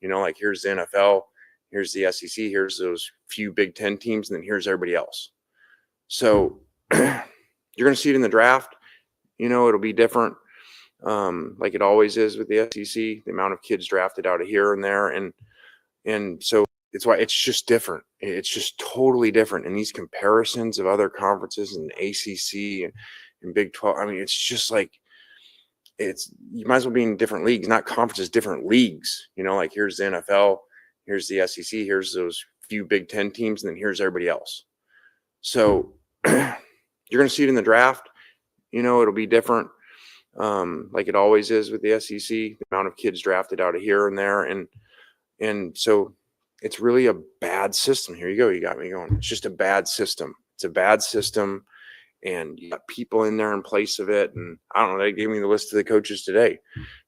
Like here's the NFL, here's the SEC, here's those few Big Ten teams, and then here's everybody else. So you're going to see it in the draft. It'll be different, like it always is with the SEC, the amount of kids drafted out of here and there. And so it's why it's just different. It's just totally different. And these comparisons of other conferences and ACC and Big 12, I mean, it's just like, you might as well be in different leagues, not conferences, different leagues. Like here's the NFL, here's the SEC, here's those few Big Ten teams, and then here's everybody else. So you're going to see it in the draft. It'll be different, like it always is with the SEC, the amount of kids drafted out of here and there. And so it's really a bad system. Here you go. You got me going. It's just a bad system. It's a bad system. And you got people in there in place of it. And I don't know, they gave me the list of the coaches today.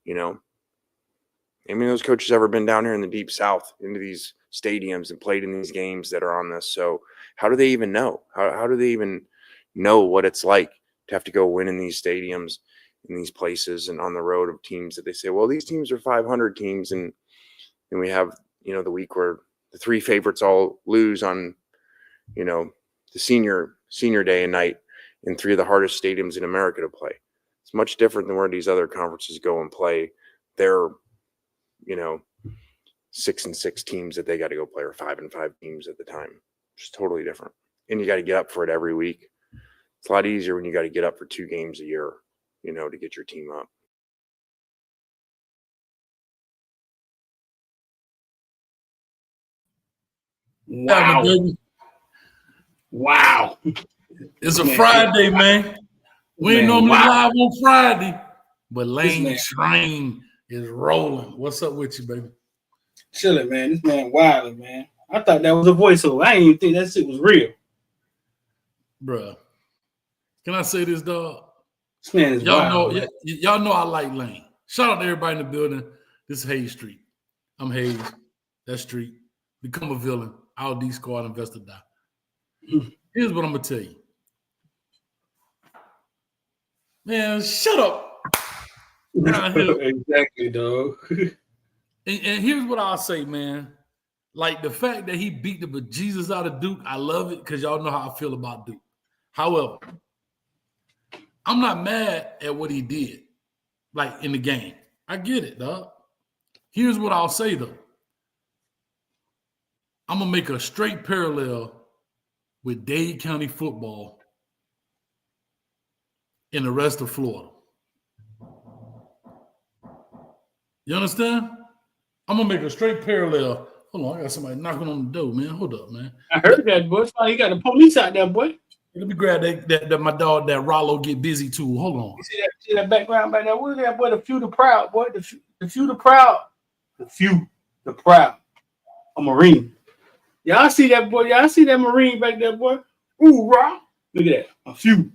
Those coaches ever been down here in the deep South into these stadiums and played in these games that are on this? So how do they even know? How do they even know what it's like to have to go win in these stadiums, in these places, and on the road of teams that they say, well, these teams are 500 teams. And we have, the week where the three favorites all lose on, the senior day and night in three of the hardest stadiums in America to play. It's much different than where these other conferences go and play their, 6-6 teams that they got to go play, or 5-5 teams at the time. It's totally different. And you got to get up for it every week. It's a lot easier when you got to get up for 2 games a year, to get your team up. Wow. It's a Friday, man. We ain't normally live on Friday, but Lane train is rolling. What's up with you, baby? Chilling, man. This man wild, man. I thought that was a voiceover. I didn't even think that shit was real. Bruh. Can I say this, dog? This man is wild. Y'all know I like Lane. Shout out to everybody in the building. This is Hayes Street. I'm Hayes. That's Street. Become a villain. Our D squad investor die. Here's what I'm gonna tell you. Man, shut up. Exactly, dog. And here's what I'll say, man. Like the fact that he beat the bejesus out of Duke, I love it because y'all know how I feel about Duke. However, I'm not mad at what he did, like in the game. I get it, dog. Here's what I'll say, though. I'm going to make a straight parallel with Dade County football in the rest of Florida. You understand? I'm going to make a straight parallel. Hold on, I got somebody knocking on the door, man. Hold up, man. I heard that, boy. You got the police out there, boy. Let me grab that my dog, that Rollo get busy too. Hold on. You see that background back there? What is that, boy? The few, the proud, boy. The few, the proud. The few, the proud. A Marine. Y'all see that, boy? Y'all see that Marine back there, boy? Ooh, rah. Look at that. A few.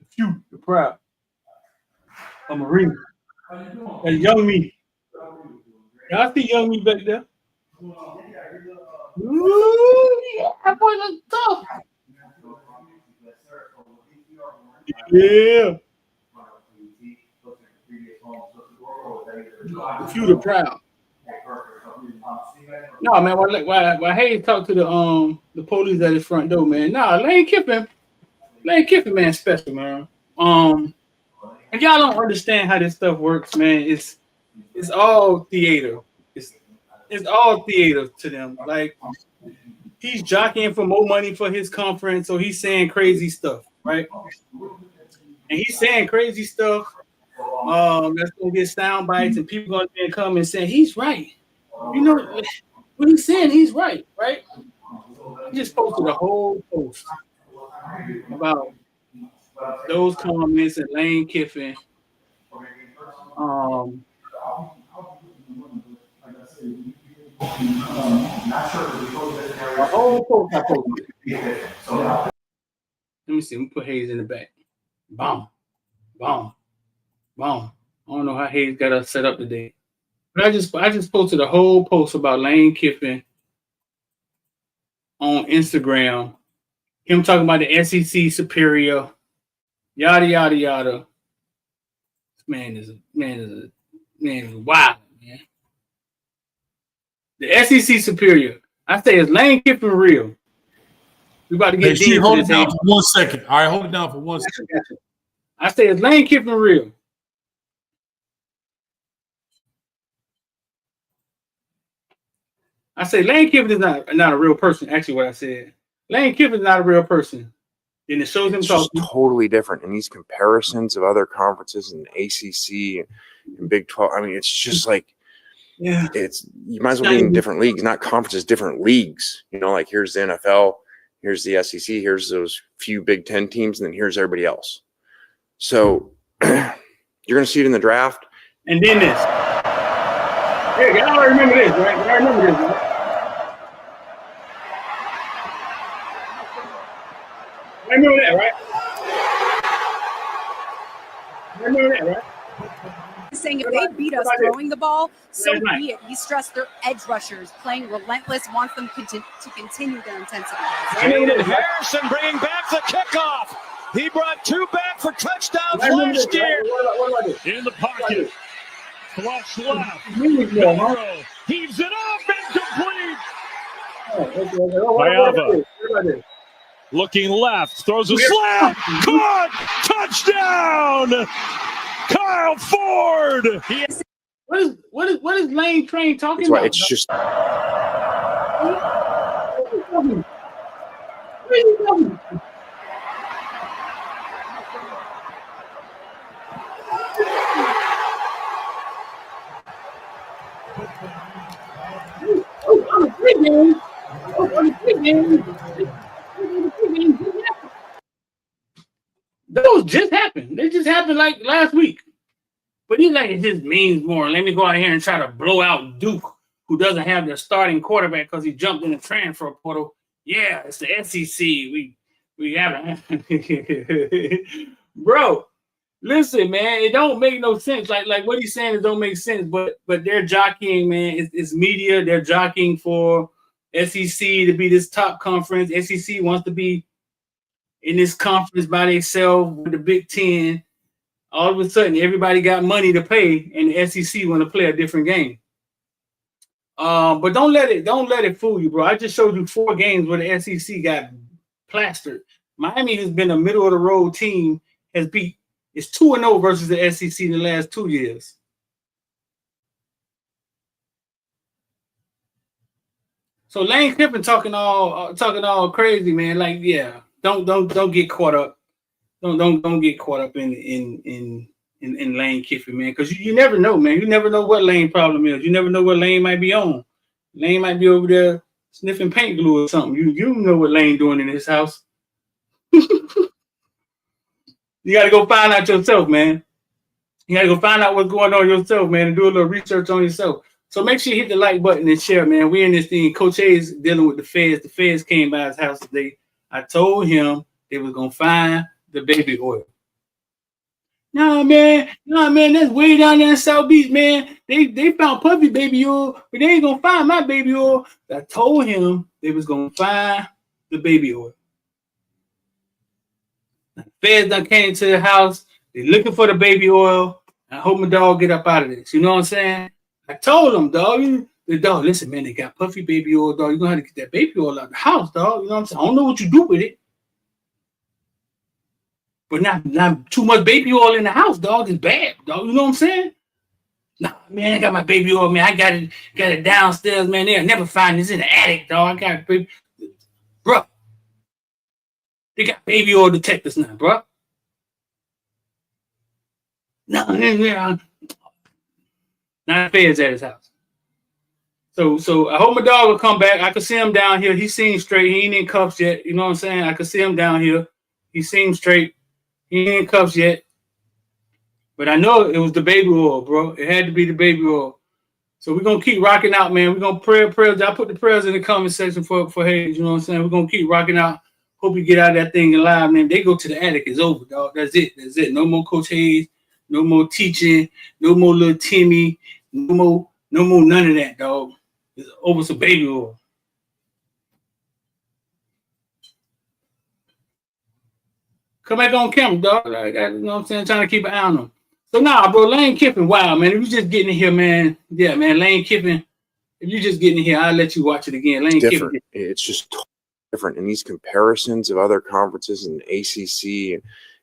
The few, the proud. A Marine. And young me. Y'all see young me back there? Ooh, yeah, that boy look tough. Yeah. The few, the proud. No, man. Why Hayes talk to the police at his front door, man? Nah, Lane Kiffin, man, special, man. If y'all don't understand how this stuff works, man, it's all theater. It's all theater to them. Like he's jockeying for more money for his conference, so he's saying crazy stuff, right? And he's saying crazy stuff. That's gonna get sound bites, and people gonna come and say he's right. You know what he's saying? He's right, right? He just posted a whole post about those comments and Lane Kiffin. A whole post I posted. Let me see. Let me put Hayes in the back. Bomb. I don't know how Hayes got us set up today. But I just posted a whole post about Lane Kiffin on Instagram. Him talking about the SEC superior, yada yada yada. This man is wild, man. The SEC superior. I say, is Lane Kiffin real? We about to get deep. Hold it down for 1 second. All right, hold it down for 1 second. Gotcha. I say, is Lane Kiffin real? I say Lane Kiffin is not a real person. Actually, what I said, Lane Kiffin is not a real person. And it shows him talking. Totally different. And these comparisons of other conferences and ACC and Big 12. I mean, it's just like, yeah, you might as well be in different leagues, not conferences, different leagues. You know, like here's the NFL, here's the SEC, here's those few Big 10 teams, and then here's everybody else. So you're going to see it in the draft. And then this. Hey, y'all remember this, right? I remember this, right? I remember that, right? I remember that, right? Saying if they beat us throwing the ball, so be it. He stressed their edge rushers playing relentless, wants them to continue their intensity. Jaylen Harrison bringing back the kickoff. He brought 2 back for touchdowns last year. In the pocket. Flush left. Milroe heaves it up, incomplete. Mayava looking left, throws a slam. Caught! Touchdown! Kyle Ford. What is Lane Train talking That's why about? it's just. Those just happened. They just happened like last week. But he's like, it just means more. Let me go out here and try to blow out Duke, who doesn't have their starting quarterback because he jumped in the transfer portal. Yeah, it's the SEC. We haven't. Bro, listen, man, it don't make no sense. Like what he's saying, it don't make sense. But they're jockeying, man. It's media. They're jockeying for SEC to be this top conference. SEC wants to be in this conference by themselves with the Big Ten. All of a sudden, everybody got money to pay, and the SEC want to play a different game. But don't let it fool you, bro. I just showed you 4 games where the SEC got plastered. Miami has been a middle of the road team. It's 2-0 versus the SEC in the last 2 years. So Lane Kiffin talking all crazy, man. Like, yeah, don't get caught up. Don't get caught up in Lane Kiffin, man, because you never know, man. You never know what Lane problem is. You never know what Lane might be on. Lane might be over there sniffing paint glue or something. You know what Lane doing in his house. You got to go find out yourself, man. You got to go find out what's going on yourself, man, and do a little research on yourself. So make sure you hit the like button and share, man. We in this thing. Coach A is dealing with the feds. The feds came by his house today. I told him they was going to find the baby oil. Nah, man, that's way down there in South Beach, man. They found puppy baby oil, but they ain't gonna find my baby oil. I told him they was gonna find the baby oil. The feds done came to the house. They looking for the baby oil. I hope my dog get up out of this. You know what I'm saying? I told them, dog. The dog, listen, man, they got puffy baby oil, dog. You're gonna have to get that baby oil out of the house, dog. You know what I'm saying? I don't know what you do with it. But not too much baby oil in the house, dog, is bad, dog. You know what I'm saying? Nah, man, I got my baby oil, man. I got it downstairs, man. They'll never find this in the attic, dog. I got baby. Bro. They got baby oil detectors now, bro. No, not the feds at his house. So I hope my dog will come back. I could see him down here. He seems straight. He ain't in cuffs yet. You know what I'm saying? I could see him down here. He seems straight. He ain't in cuffs yet. But I know it was the baby oil, bro. It had to be the baby oil. So we're going to keep rocking out, man. We're going to prayers. I put the prayers in the comment section for Hayes. You know what I'm saying? We're going to keep rocking out. Hope we get out of that thing alive, man. They go to the attic. It's over, dog. That's it. No more Coach Hayes. No more teaching. No more little Timmy. No more none of that, dog. It's over some baby oil. Come back on camera, dog. Like, you know what I'm saying? Trying to keep an eye on them. So, bro, Lane Kiffin, wow, man. If you just getting in here, man. Yeah, man, Lane Kiffin if you just getting here, I'll let you watch it again. Lane different. Kiffin. It's just totally different. And these comparisons of other conferences and ACC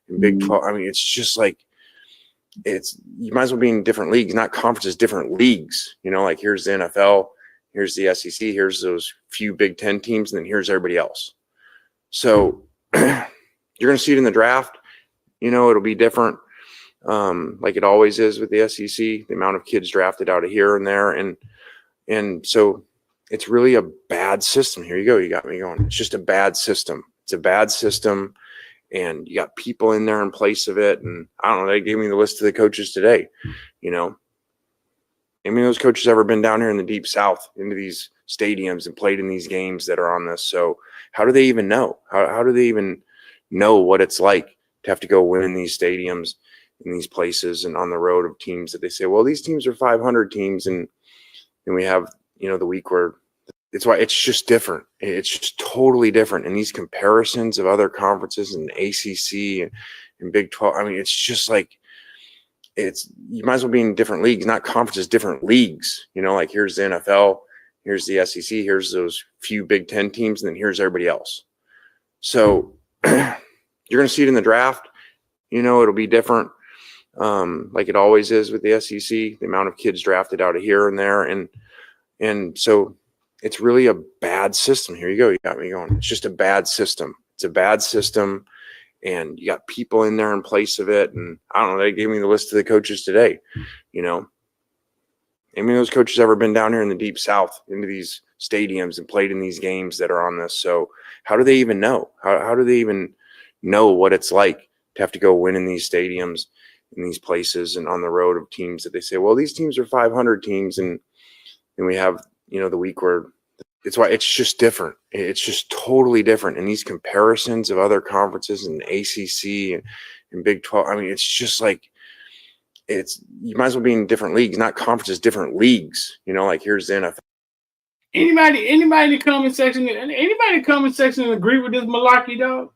and Big 12, I mean, it's just like, you might as well be in different leagues, not conferences, different leagues. You know, like here's the NFL, here's the SEC, here's those few Big 10 teams, and then here's everybody else. So you're going to see it in the draft. You know, it'll be different, like it always is with the SEC, the amount of kids drafted out of here and there. And so it's really a bad system. Here you go. You got me going. It's just a bad system. It's a bad system. And you got people in there in place of it. And I don't know, they gave me the list of the coaches today. You know, I mean, those coaches ever been down here in the deep South into these stadiums and played in these games that are on this. So how do they even know? How do they even know what it's like to have to go win in these stadiums, in these places, and on the road of teams that they say, well, these teams are 500 teams. And we have, you know, the week where it's why it's just different. It's just totally different. And these comparisons of other conferences and ACC and Big 12, I mean, it's just like, you might as well be in different leagues, not conferences, different leagues. You know, like here's the NFL, here's the SEC, here's those few Big 10 teams, and then here's everybody else. So you're going to see it in the draft. You know, it'll be different, like it always is with the SEC, the amount of kids drafted out of here and there. And so it's really a bad system. Here you go. You got me going. It's just a bad system. It's a bad system. And you got people in there in place of it. And I don't know, they gave me the list of the coaches today. You know, I mean, those coaches ever been down here in the deep South into these stadiums and played in these games that are on this. So how do they even know? How do they even know what it's like to have to go win in these stadiums, in these places, and on the road of teams that they say, well, these teams are 500 teams. And we have, you know, the week where it's why it's just different. It's just totally different. And these comparisons of other conferences and ACC and Big 12, I mean, it's just like, you might as well be in different leagues, not conferences, different leagues. You know, like here's the NFL. Anybody in the comment section, agree with this malarkey, dog?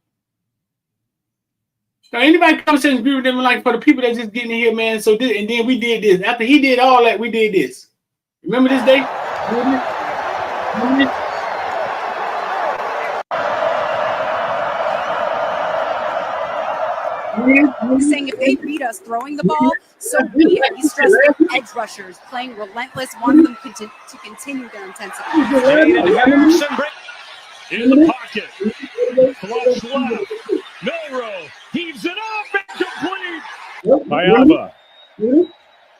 Now, anybody in the comment section agree with them, like, for the people that just getting in here, man. So this, and then we did this. After he did all that, we did this. Remember this day? Saying if they beat us throwing the ball, so be it. He stressed their edge rushers playing relentless, wants them to continue their intensity. In the pocket. Flush left. Milroe heaves it up and complete. Ayaba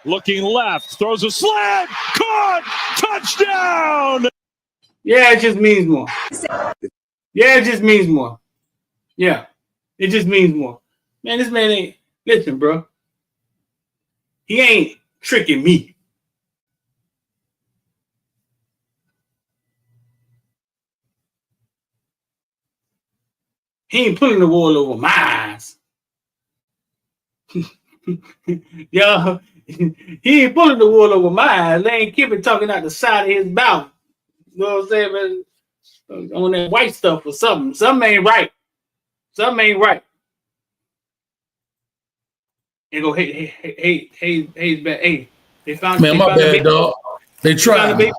looking left, throws a slant, caught, touchdown. Yeah, it just means more. Yeah, it just means more. Yeah, it just means more. Man, this man ain't, listen, bro. He ain't tricking me. He ain't pulling the wool over my eyes. Yo, he ain't pulling the wool over my eyes. Lane Kiffin talking out the side of his mouth. You know what I'm saying, man? On that white stuff or something. Something ain't right. Something ain't right. And go, hey, back. Hey, they found. Man, my bad, dog. They tried.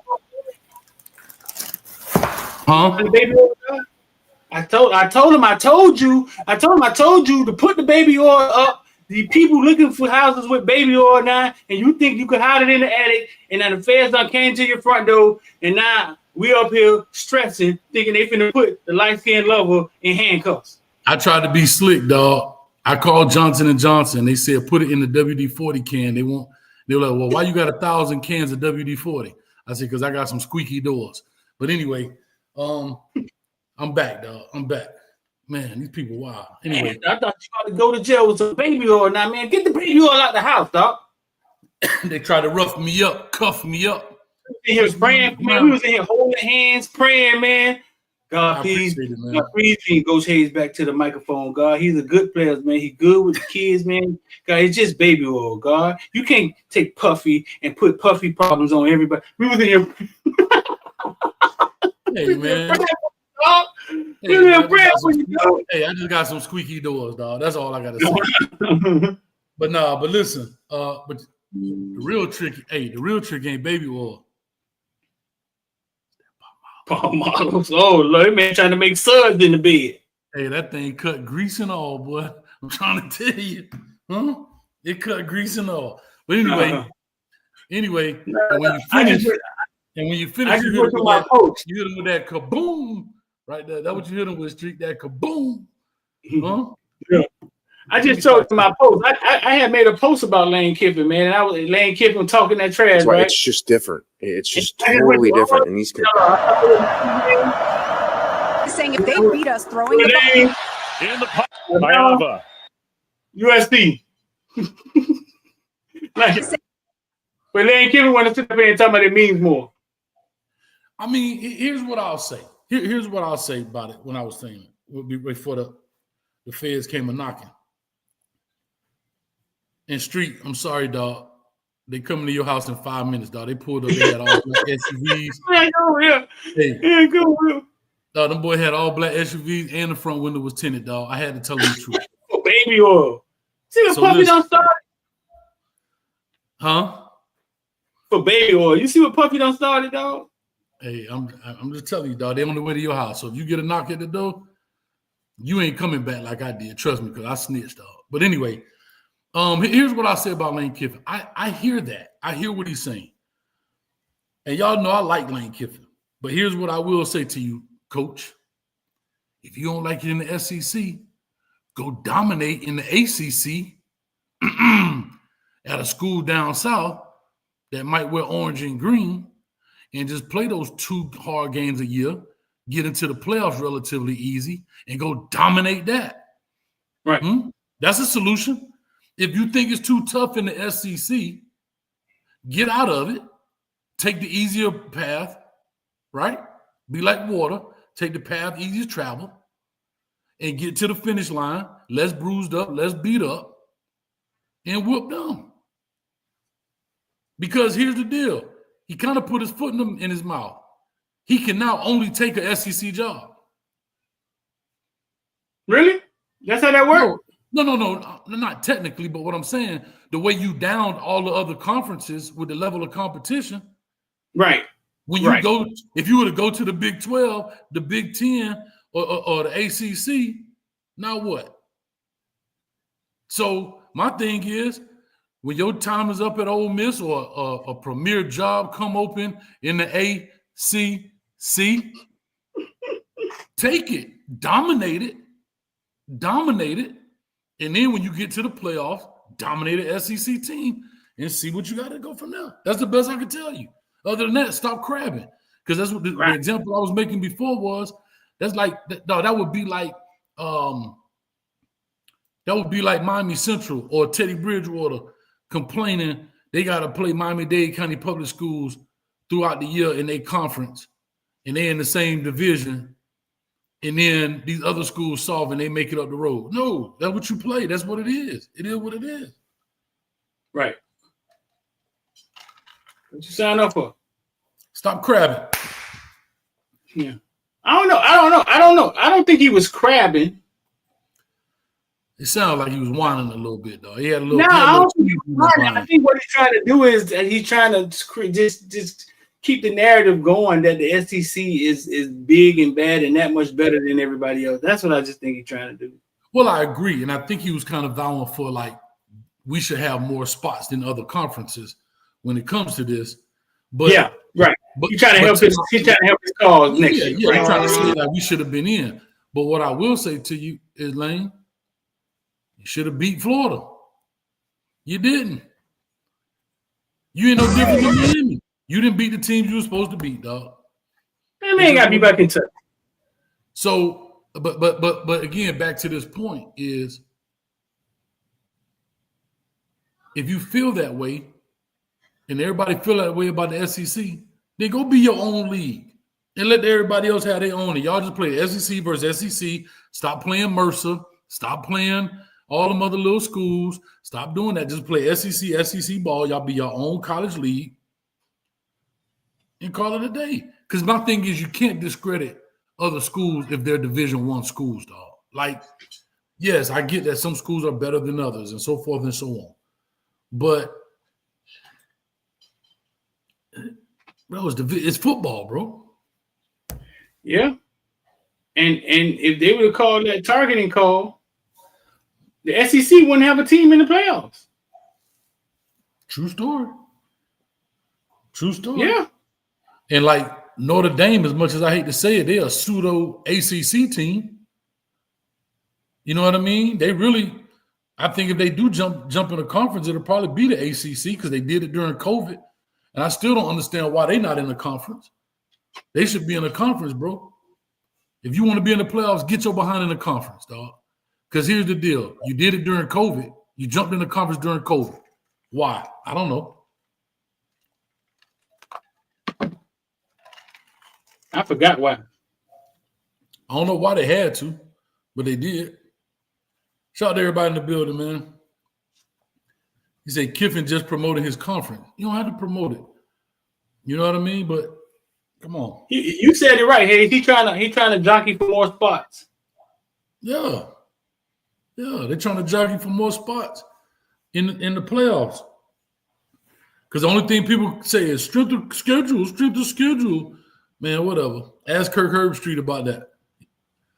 Huh? The baby oil, dog? I told you to put the baby oil up. The people looking for houses with baby oil now, and you think you could hide it in the attic, and now the feds done came to your front door, and now we up here stressing, thinking they finna put the light-skinned lover in handcuffs. I tried to be slick, dog. I called Johnson & Johnson. They said, put it in the WD-40 can. They were like, well, why you got 1,000 cans of WD-40? I said, because I got some squeaky doors. But anyway, I'm back, dog. I'm back. Man, these people wild. Anyway. Man, I thought you ought to go to jail with some baby oil now, man. Get the baby oil out the house, dog. They tried to rough me up, cuff me up. We was in here praying, man. We was in here holding hands, praying, man. God, please, God, please bring Coach Hayes back to the microphone, God. He's a good player, man. He's good with the kids, man. God, it's just baby oil, God. You can't take Puffy and put Puffy problems on everybody. We was in here. Hey, man. Hey, I just got some squeaky doors, dog. That's all I got to say. But listen, but the real trick ain't baby oil. Paul models. Oh, Lord, man trying to make suds in the bed. Hey, that thing cut grease and all, boy. I'm trying to tell you. Huh? It cut grease and all. But anyway, and when you finish, you hit him with that kaboom. Right there. That's what you hit him with, Street. That kaboom. Huh? Yeah. I just showed to my post. I had made a post about Lane Kiffin, man. And I was Lane Kiffin talking that trash, right? It's just different. It's just totally different. And these kids. Saying if they beat us throwing the ball. In the pocket. USC. But Lane Kiffin want to sit up here and tell me it means more. I mean, here's what I'll say. Here's what I'll say about it when I was saying it before the feds came a knocking. And Street, I'm sorry, dog. They coming to your house in 5 minutes, dog. They pulled up. They had all black SUVs. Dog, them boy had all black SUVs and the front window was tinted, dog. I had to tell them the truth. For baby oil. See what Puffy done started? Huh? For baby oil. You see what Puffy done started, dog? Hey, I'm just telling you, dog. They on the way to your house. So if you get a knock at the door, you ain't coming back like I did. Trust me, because I snitched, dog. But anyway, here's what I say about Lane Kiffin. I hear that. I hear what he's saying. And y'all know I like Lane Kiffin. But here's what I will say to you, Coach. If you don't like it in the SEC, go dominate in the ACC at a school down south that might wear orange and green and just play those 2 hard games a year, get into the playoffs relatively easy, and go dominate that. Right. That's a solution. If you think it's too tough in the SEC, get out of it. Take the easier path, right? Be like water. Take the path easiest travel and get to the finish line, less bruised up, less beat up, and whoop them. Because here's the deal. He kind of put his foot in his mouth. He can now only take an SEC job. Really? That's how that works? No, not technically, but what I'm saying, the way you downed all the other conferences with the level of competition. Right. When you go, if you were to go to the Big 12, the Big 10, or the ACC, now what? So my thing is, when your time is up at Ole Miss or a premier job come open in the ACC, take it, dominate it, and then when you get to the playoffs, dominate an SEC team and see what you got to go from there. That's the best I can tell you. Other than that, stop crabbing. Because that's what the example I was making before was, that would be like Miami Central or Teddy Bridgewater complaining they got to play Miami-Dade County Public Schools throughout the year in their conference, and they're in the same division, and then these other schools solve and they make it up the road. No, that's what you play. That's what it is. It is what it is. Right. What you sign up for? Stop crabbing. Yeah. I don't know. I don't think he was crabbing. It sounded like he was whining a little bit, though. He had a little. No, I don't think he was whining. I think what he's trying to do is that he's trying to just keep the narrative going that the SEC is big and bad and that much better than everybody else. That's what I just think he's trying to do. Well, I agree, and I think he was kind of vowing for like we should have more spots than other conferences when it comes to this. But yeah, right. But he's trying to help his cause next year. Yeah, I'm trying to say that we should have been in. But what I will say to you is, Lane, you should have beat Florida. You didn't. You ain't no different than Miami. You didn't beat the teams you were supposed to beat, dog. Man, they ain't got to be back in touch. So, but again, back to this point is, if you feel that way, and everybody feel that way about the SEC, then go be your own league and let everybody else have their own. Y'all just play SEC versus SEC. Stop playing Mercer. Stop playing all them other little schools. Stop doing that. Just play SEC ball. Y'all be your own college league and call it a day. Because my thing is, you can't discredit other schools if they're Division I schools, dog. Like, yes, I get that some schools are better than others and so forth and so on. But bro, it's football, bro. Yeah. And if they would have called that targeting call, the SEC wouldn't have a team in the playoffs. True story. True story. Yeah. And like Notre Dame, as much as I hate to say it, they're a pseudo ACC team. You know what I mean? They really, I think if they do jump in a conference, it'll probably be the ACC because they did it during COVID. And I still don't understand why they're not in the conference. They should be in the conference, bro. If you want to be in the playoffs, get your behind in the conference, dog. Because here's the deal. You did it during COVID. You jumped in the conference during COVID. Why? I don't know. I forgot why. I don't know why they had to, but they did. Shout out to everybody in the building, man. He said Kiffin just promoted his conference. You don't have to promote it. You know what I mean? But come on. You said it right. Hey, he trying to jockey for more spots. Yeah. Yeah, they're trying to jockey for more spots in the playoffs. Because the only thing people say is strength of schedule. Man, whatever. Ask Kirk Herbstreit about that.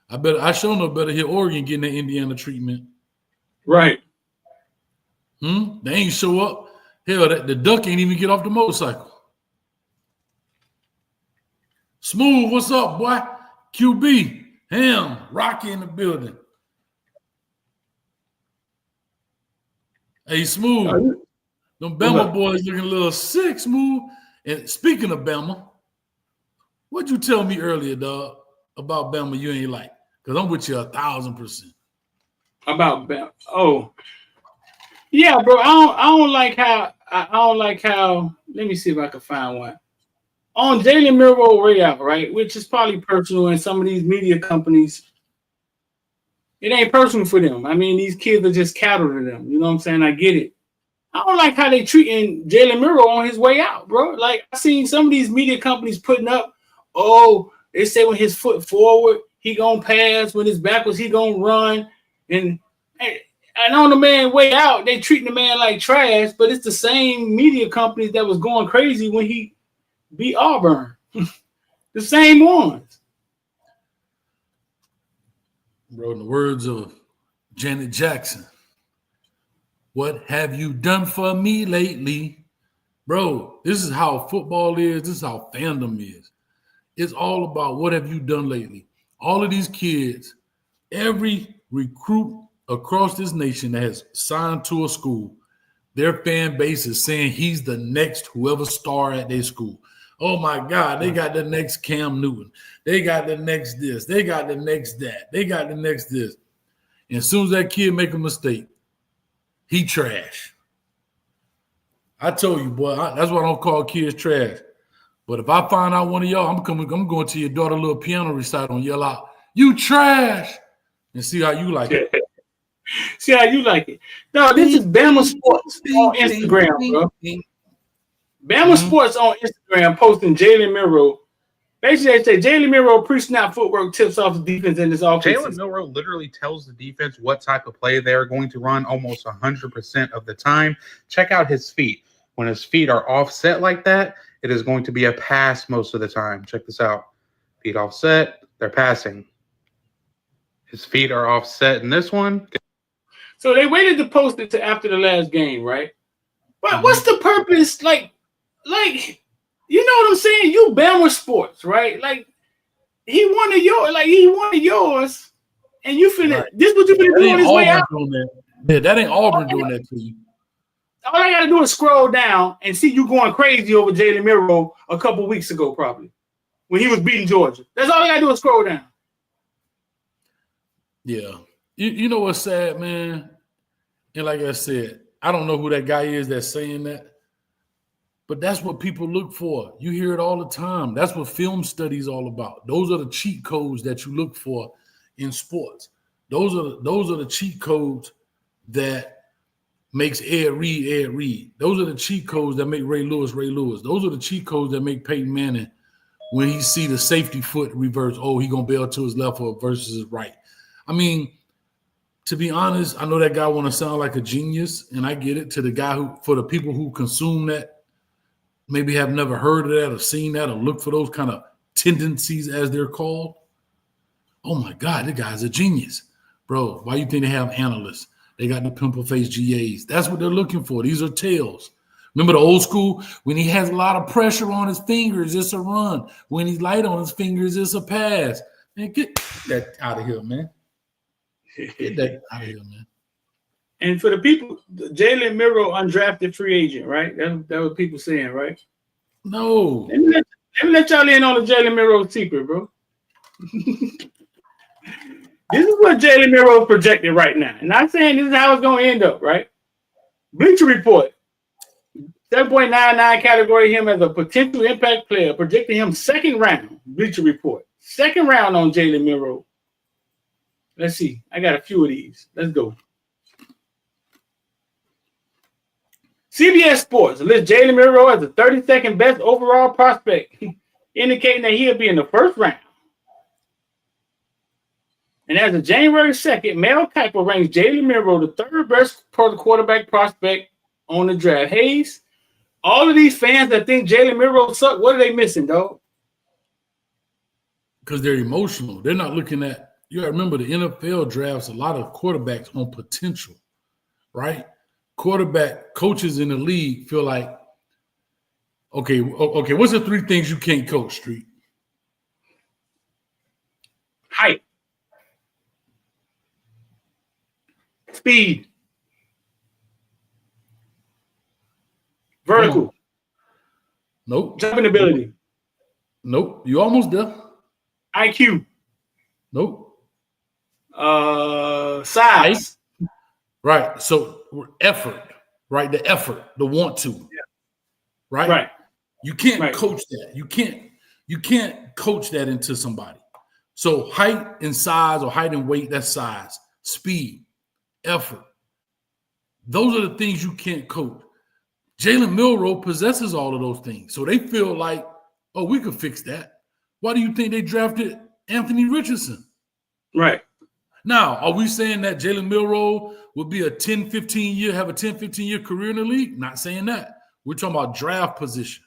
I sure know better hit Oregon getting the Indiana treatment. Right. They ain't show up. Hell, the duck ain't even get off the motorcycle. Smooth, what's up, boy? QB, Ham, Rocky in the building. Hey, Smooth. Them Bama boys looking a little sick, Smooth. And speaking of Bama, what'd you tell me earlier, dog, about Bama you ain't like? Because I'm with you 1,000%. About Bama. Oh. Yeah, bro. I don't like how let me see if I can find one. On Jaylen Milroe way out, right? Which is probably personal, and some of these media companies, it ain't personal for them. I mean, these kids are just cattle to them. You know what I'm saying? I get it. I don't like how they treating Jaylen Milroe on his way out, bro. Like, I seen some of these media companies putting up, they say when his foot forward, he gonna pass. When his backwards, he gonna run. And on the man way out, they treating the man like trash, but it's the same media companies that was going crazy when he beat Auburn. The same ones. Bro, in the words of Janet Jackson, what have you done for me lately? Bro, this is how football is. This is how fandom is. It's all about what have you done lately. All of these kids, every recruit across this nation that has signed to a school, their fan base is saying he's the next whoever star at their school. Oh, my God, they got the next Cam Newton. They got the next this. They got the next that. They got the next this. And as soon as that kid make a mistake, he trash. I told you, boy, that's why I don't call kids trash. But if I find out one of y'all, I'm going to your daughter little piano recital and yell out, "You trash," and see how you like it. See how you like it. No, this is Bama Sports on Instagram, bro. Bama Sports on Instagram posting Jaylen Milroe. Basically, they say Jaylen Milroe pre-snap footwork tips off the defense in this offense. Jaylen Milroe literally tells the defense what type of play they're going to run almost 100% of the time. Check out his feet. When his feet are offset like that, it is going to be a pass most of the time. Check this out. Feet offset, they're passing. His feet are offset in this one. So they waited to post it to after the last game, right? But what's the purpose? Like, you know what I'm saying? You Bama Sports, right? Like, he wanted yours, and you finna Right. this what you finna do on his way out. Yeah, that ain't Auburn doing that to you. All I gotta do is scroll down and see you going crazy over Jaylen Milroe a couple weeks ago, probably, when he was beating Georgia. That's all I gotta do is scroll down. Yeah. You know what's sad, man? And like I said, I don't know who that guy is that's saying that, but that's what people look for. You hear it all the time. That's what film study is all about. Those are the cheat codes that you look for in sports. Those are the cheat codes that makes Ed Reed. Those are the cheat codes that make Ray Lewis. Those are the cheat codes that make Peyton Manning, when he see the safety foot reverse, he gonna bail to his left or versus his right. I mean, to be honest, I know that guy want to sound like a genius, and I get it. To the guy for the people who consume that, maybe have never heard of that or seen that or looked for those kind of tendencies, as they're called. Oh my God, the guy's a genius. Bro, why you think they have analysts? They got the pimple face GAs. That's what they're looking for. These are tails. Remember the old school? When he has a lot of pressure on his fingers, it's a run. When he's light on his fingers, it's a pass. Man, get that out of here, man. Get that out of here, man. And for the people, Jaylen Milroe, undrafted free agent, right? That's what people saying, right? No. Let me let y'all in on the Jaylen Milroe secret, bro. This is what Jaylen Milroe projected right now. And I'm saying this is how it's going to end up, right? Bleacher Report. 7.99 category him as a potential impact player, projecting him second round. Bleacher Report. Second round on Jaylen Milroe. Let's see. I got a few of these. Let's go. CBS Sports lists Jaylen Milroe as the 32nd best overall prospect, indicating that he'll be in the first round. And as of January 2nd, Mel Kiper ranks Jaylen Milroe the third best quarterback prospect on the draft. Hayes, all of these fans that think Jaylen Milroe sucks, what are they missing, dog? Because they're emotional. They're not looking at, you got to remember the NFL drafts a lot of quarterbacks on potential, right? Quarterback coaches in the league feel like, okay, what's the three things you can't coach, Street? Height. Speed. Vertical. Nope. Jumping ability. Nope. You almost there. IQ. Nope. Size. Right. So effort, right? The effort, the want to. Yeah. Right? Right. You can't coach that. You can't coach that into somebody. So height and size, or height and weight, that's size. Speed, effort. Those are the things you can't coach. Jaylen Milroe possesses all of those things. So they feel like, oh, we could fix that. Why do you think they drafted Anthony Richardson? Right. Now, are we saying that Jaylen Milroe would be have a 10, 15-year career in the league? Not saying that. We're talking about draft position.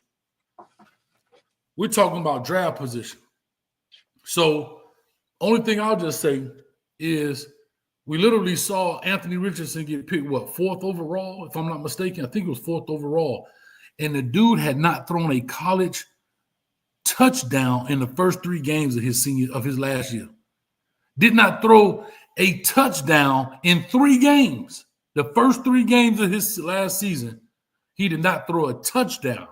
So, only thing I'll just say is we literally saw Anthony Richardson get picked, fourth overall, if I'm not mistaken. I think it was fourth overall. And the dude had not thrown a college touchdown in the first 3 games of his last year. Did not throw a touchdown in 3 games. The first 3 games of his last season, he did not throw a touchdown.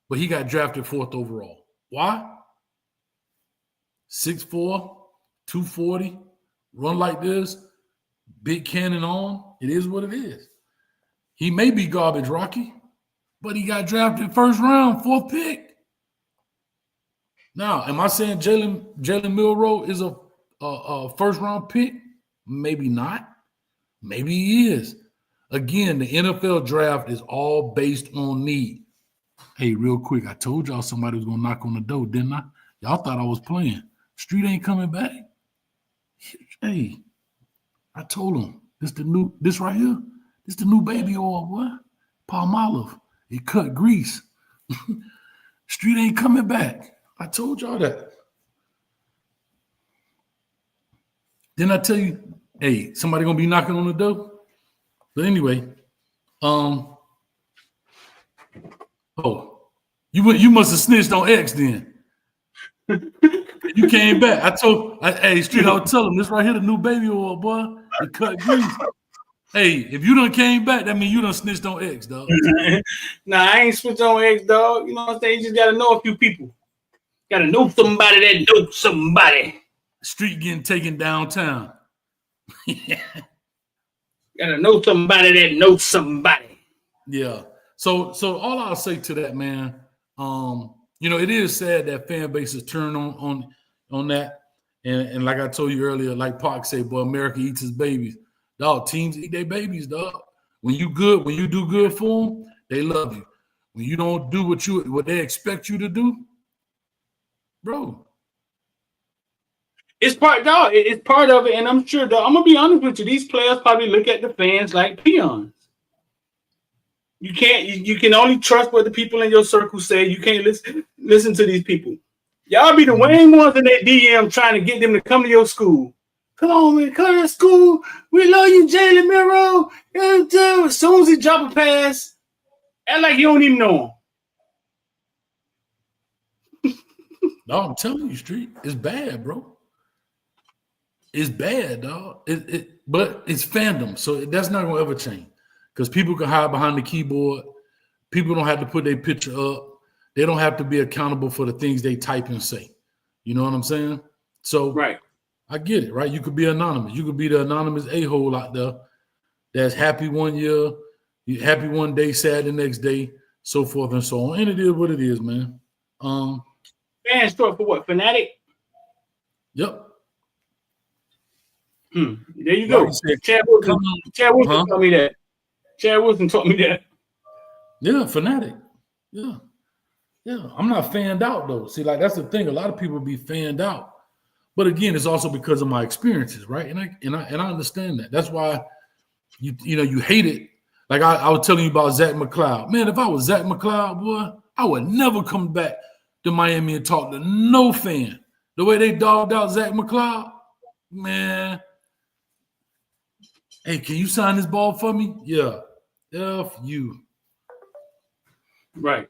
But he got drafted 4th overall. Why? 6'4", 240, run like this, big cannon on. It is what it is. He may be garbage, Rocky, but he got drafted first round, 4th pick. Now, am I saying Jaylen Milroe is a first-round pick? Maybe not. Maybe he is. Again, the NFL draft is all based on need. Hey, real quick, I told y'all somebody was going to knock on the door, didn't I? Y'all thought I was playing. Street ain't coming back. Hey, I told him, this right here, this the new baby oil, boy. Palmolive. It cut grease. Street ain't coming back. I told y'all that. Didn't I tell you, hey, somebody gonna be knocking on the door? But anyway, you must have snitched on X then. You came back. Hey, Street, I was telling him, this right here, the new baby oil, boy. It cut grease. Hey, if you done came back, that means you done snitched on X, dog. Nah, I ain't switched on X, dog. You know what I'm saying? You just gotta know a few people. Gotta know somebody that knows somebody. Street getting taken downtown. Gotta know somebody that knows somebody. Yeah. So all I'll say to that, man, it is sad that fan bases turn on that. And like I told you earlier, like Pac said, boy, America eats his babies. Dog, teams eat their babies, dog. When you do good for them, they love you. When you don't do what they expect you to do, bro. It's part of it, and I'm sure, dog, I'm gonna be honest with you, these players probably look at the fans like peons. You can only trust what the people in your circle say. You can't listen to these people. Y'all be the main ones in their DM trying to get them to come to your school. Come on, man, come to school. We love you, Jaylen Milroe. As soon as he drop a pass, act like you don't even know him. No, I'm telling you, Street, it's bad, bro. It's bad, dog. But it's fandom, so that's not gonna ever change. Because people can hide behind the keyboard. People don't have to put their picture up. They don't have to be accountable for the things they type and say. You know what I'm saying? So Right. I get it, right? You could be anonymous. You could be the anonymous a-hole out there that's happy one year, happy one day, sad the next day, so forth and so on. And it is what it is, man. Fan short for what? Fanatic? Yep. There you go. Like you said, Chad Wilson taught me that. Chad Wilson taught me that. Yeah, fanatic. Yeah. I'm not fanned out though. See, like that's the thing. A lot of people be fanned out. But again, it's also because of my experiences, right? And I understand that. That's why you hate it. Like I was telling you about Zach McCloud. Man, if I was Zach McCloud, boy, I would never come back to Miami and talk to no fan. The way they dogged out Zach McCloud, man. Hey, can you sign this ball for me? Yeah. F you. Right.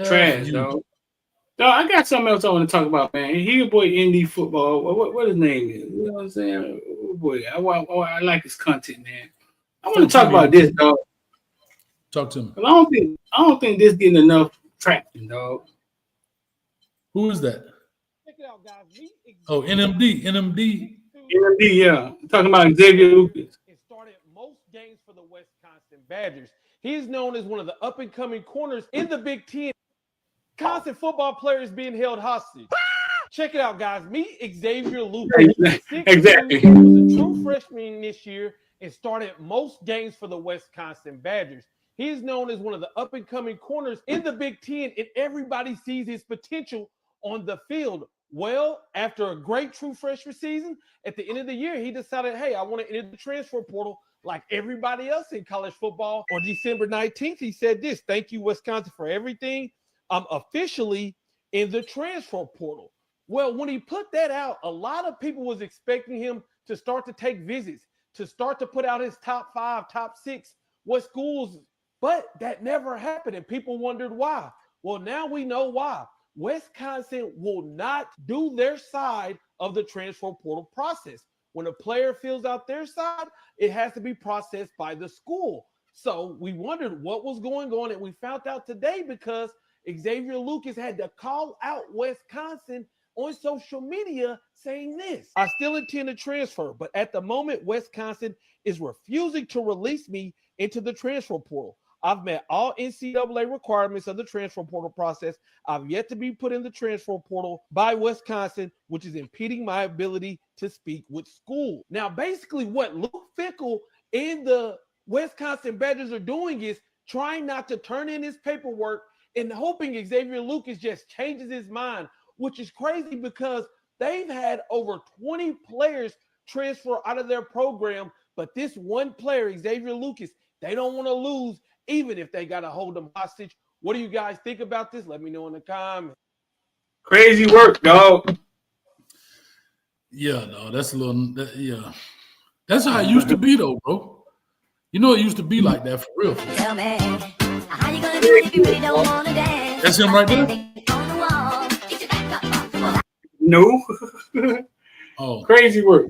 Trash, dog. No, I got something else I want to talk about, man. He a boy indie football. What his name is? You know what I'm saying? Oh, boy, I like his content, man. I want to talk about this, dog. Talk to me. I don't think this getting enough traction, dog. Who is that? Check it out, guys. Oh, NMD. NMD, yeah. I'm talking about Xavier Lucas. It started most games for the Wisconsin Badgers. He's known as one of the up-and-coming corners in the Big Ten. Wisconsin football players being held hostage. Check it out, guys. Meet Xavier Lucas. Exactly. He was a true freshman this year and started most games for the Wisconsin Badgers. He is known as one of the up-and-coming corners in the Big Ten, and everybody sees his potential on the field. Well, after a great true freshman season, at the end of the year, he decided, hey, I want to enter the transfer portal like everybody else in college football. On December 19th, he said this: thank you, Wisconsin, for everything. I'm officially in the transfer portal. Well, when he put that out, a lot of people was expecting him to start to take visits, to start to put out his top 5, top 6, what schools, but that never happened, and people wondered why. Well, now we know why. Wisconsin will not do their side of the transfer portal process. When a player fills out their side, it has to be processed by the school. So we wondered what was going on, and we found out today because Xavier Lucas had to call out Wisconsin on social media saying this: I still intend to transfer, but at the moment, Wisconsin is refusing to release me into the transfer portal. I've met all NCAA requirements of the transfer portal process. I've yet to be put in the transfer portal by Wisconsin, which is impeding my ability to speak with school. Now, basically what Luke Fickell and the Wisconsin Badgers are doing is trying not to turn in his paperwork and hoping Xavier Lucas just changes his mind, which is crazy because they've had over 20 players transfer out of their program, but this one player, Xavier Lucas, they don't want to lose even if they got to hold them hostage. What do you guys think about this? Let me know in the comments. Crazy work, dog. Yeah, no, that's a little, yeah. That's how it used to be, though, bro. You know, it used to be like that for real. Tell me, how you gonna do it if you really don't want to dance? That's him right there? No. Oh. Crazy work,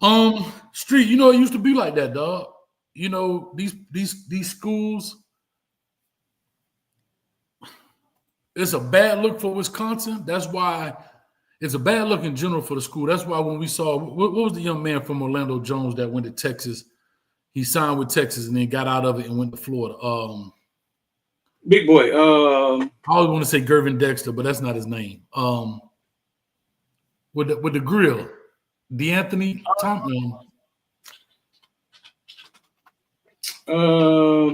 dog. Street, you know, it used to be like that, dog. You know, these schools, it's a bad look for Wisconsin. That's why it's a bad look in general for the school. That's why when we saw, what was the young man from Orlando Jones that went to Texas? He signed with Texas and then got out of it and went to Florida. Big boy. I always want to say Gervin Dexter, but that's not his name. With the grill, DeAnthony Thompson.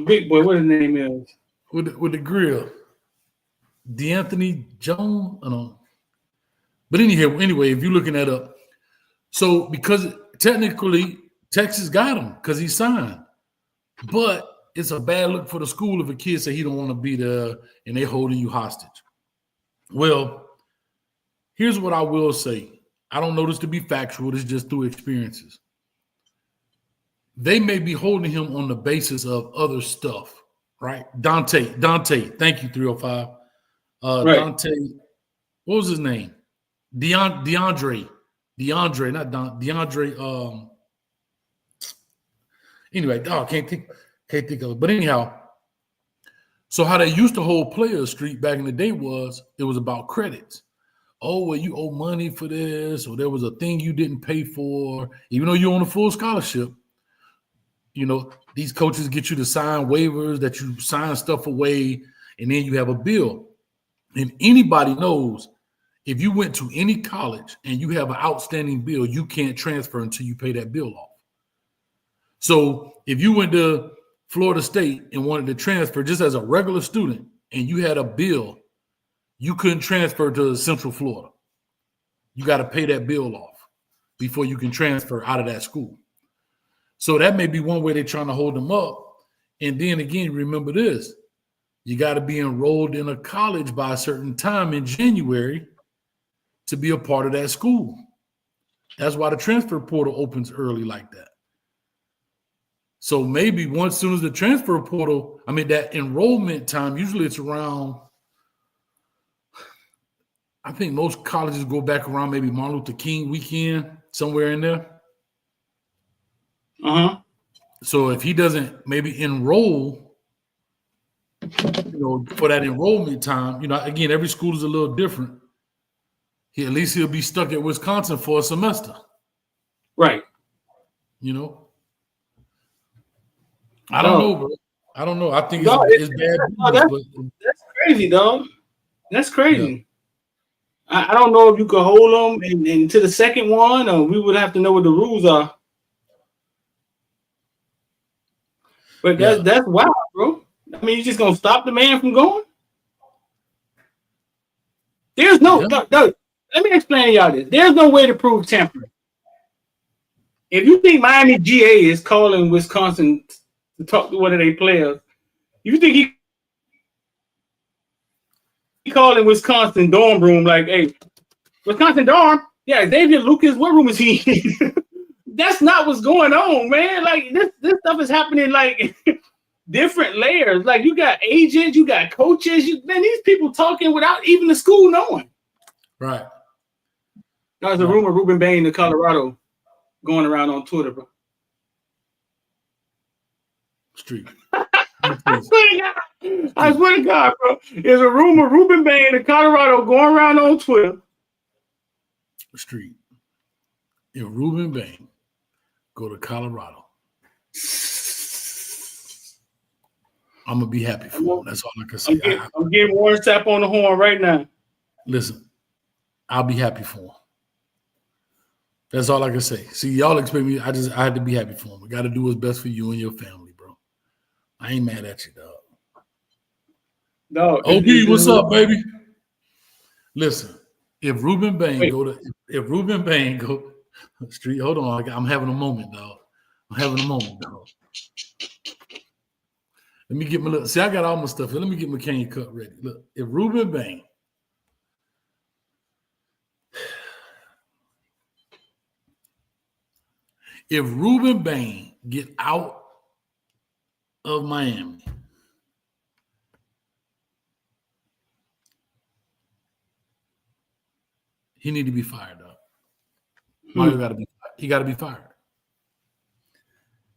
Big boy, what his name is? With the grill, DeAnthony Jones. I don't know. But anyway, if you're looking that up, so because technically Texas got him because he signed, but it's a bad look for the school if a kid say he don't want to be there and they holding you hostage. Well, here's what I will say. I don't know this to be factual. It's just through experiences. They may be holding him on the basis of other stuff, right? Dante, thank you, 305. Right. Dante, what was his name? DeAndre, not DeAndre. Anyway, can't think of it. But anyhow, so how they used to hold Players Street back in the day was it was about credits. Oh, well, you owe money for this, or there was a thing you didn't pay for, even though you're on a full scholarship. You know, these coaches get you to sign waivers that you sign stuff away, and then you have a bill. And anybody knows if you went to any college and you have an outstanding bill, you can't transfer until you pay that bill off. So if you went to Florida State and wanted to transfer just as a regular student and you had a bill, you couldn't transfer to Central Florida. You got to pay that bill off before you can transfer out of that school. So that may be one way they're trying to hold them up. And then again, remember this. You got to be enrolled in a college by a certain time in January to be a part of that school. That's why the transfer portal opens early like that. So maybe once soon as the transfer portal, that enrollment time, usually it's around, I think most colleges go back around maybe Martin Luther King weekend, somewhere in there. Uh-huh. So if he doesn't maybe enroll, for that enrollment time, again, every school is a little different. At least he'll be stuck at Wisconsin for a semester. Right. I don't know, bro. I don't know. I think it's bad. That's crazy, dog. That's crazy. Yeah. I don't know if you could hold them and to the second one, or we would have to know what the rules are. But that's wild, bro. You just gonna stop the man from going? There's no. Let me explain to y'all this. There's no way to prove tampering. If you think Miami GA is calling Wisconsin to talk to one of their players, you think he calling Wisconsin dorm room like, hey, Wisconsin dorm? Yeah, Xavier Lucas, what room is he in? That's not what's going on, man. Like this stuff is happening like different layers. Like you got agents, you got coaches, these people talking without even the school knowing. Right. There's a rumor Ruben Bain to Colorado going around on Twitter, bro. Street. I swear to God, bro. There's a rumor Ruben Bain to Colorado going around on Twitter. Street. If Ruben Bain go to Colorado, I'm gonna be happy for him. That's all I can say. I'm getting Warren Sapp on the horn right now. Listen, I'll be happy for him. That's all I can say. See, y'all expect me. I had to be happy for him. I got to do what's best for you and your family, bro. I ain't mad at you, dog. No. OB, what's up, baby? Listen, if Ruben Bain go Street, hold on. I'm having a moment, dog. Let me get my look. See, I got all my stuff here. Let me get my cane cut ready. Look, if Ruben Bain get out of Miami, he need to be fired, dog. Mario got to be. He got to be fired.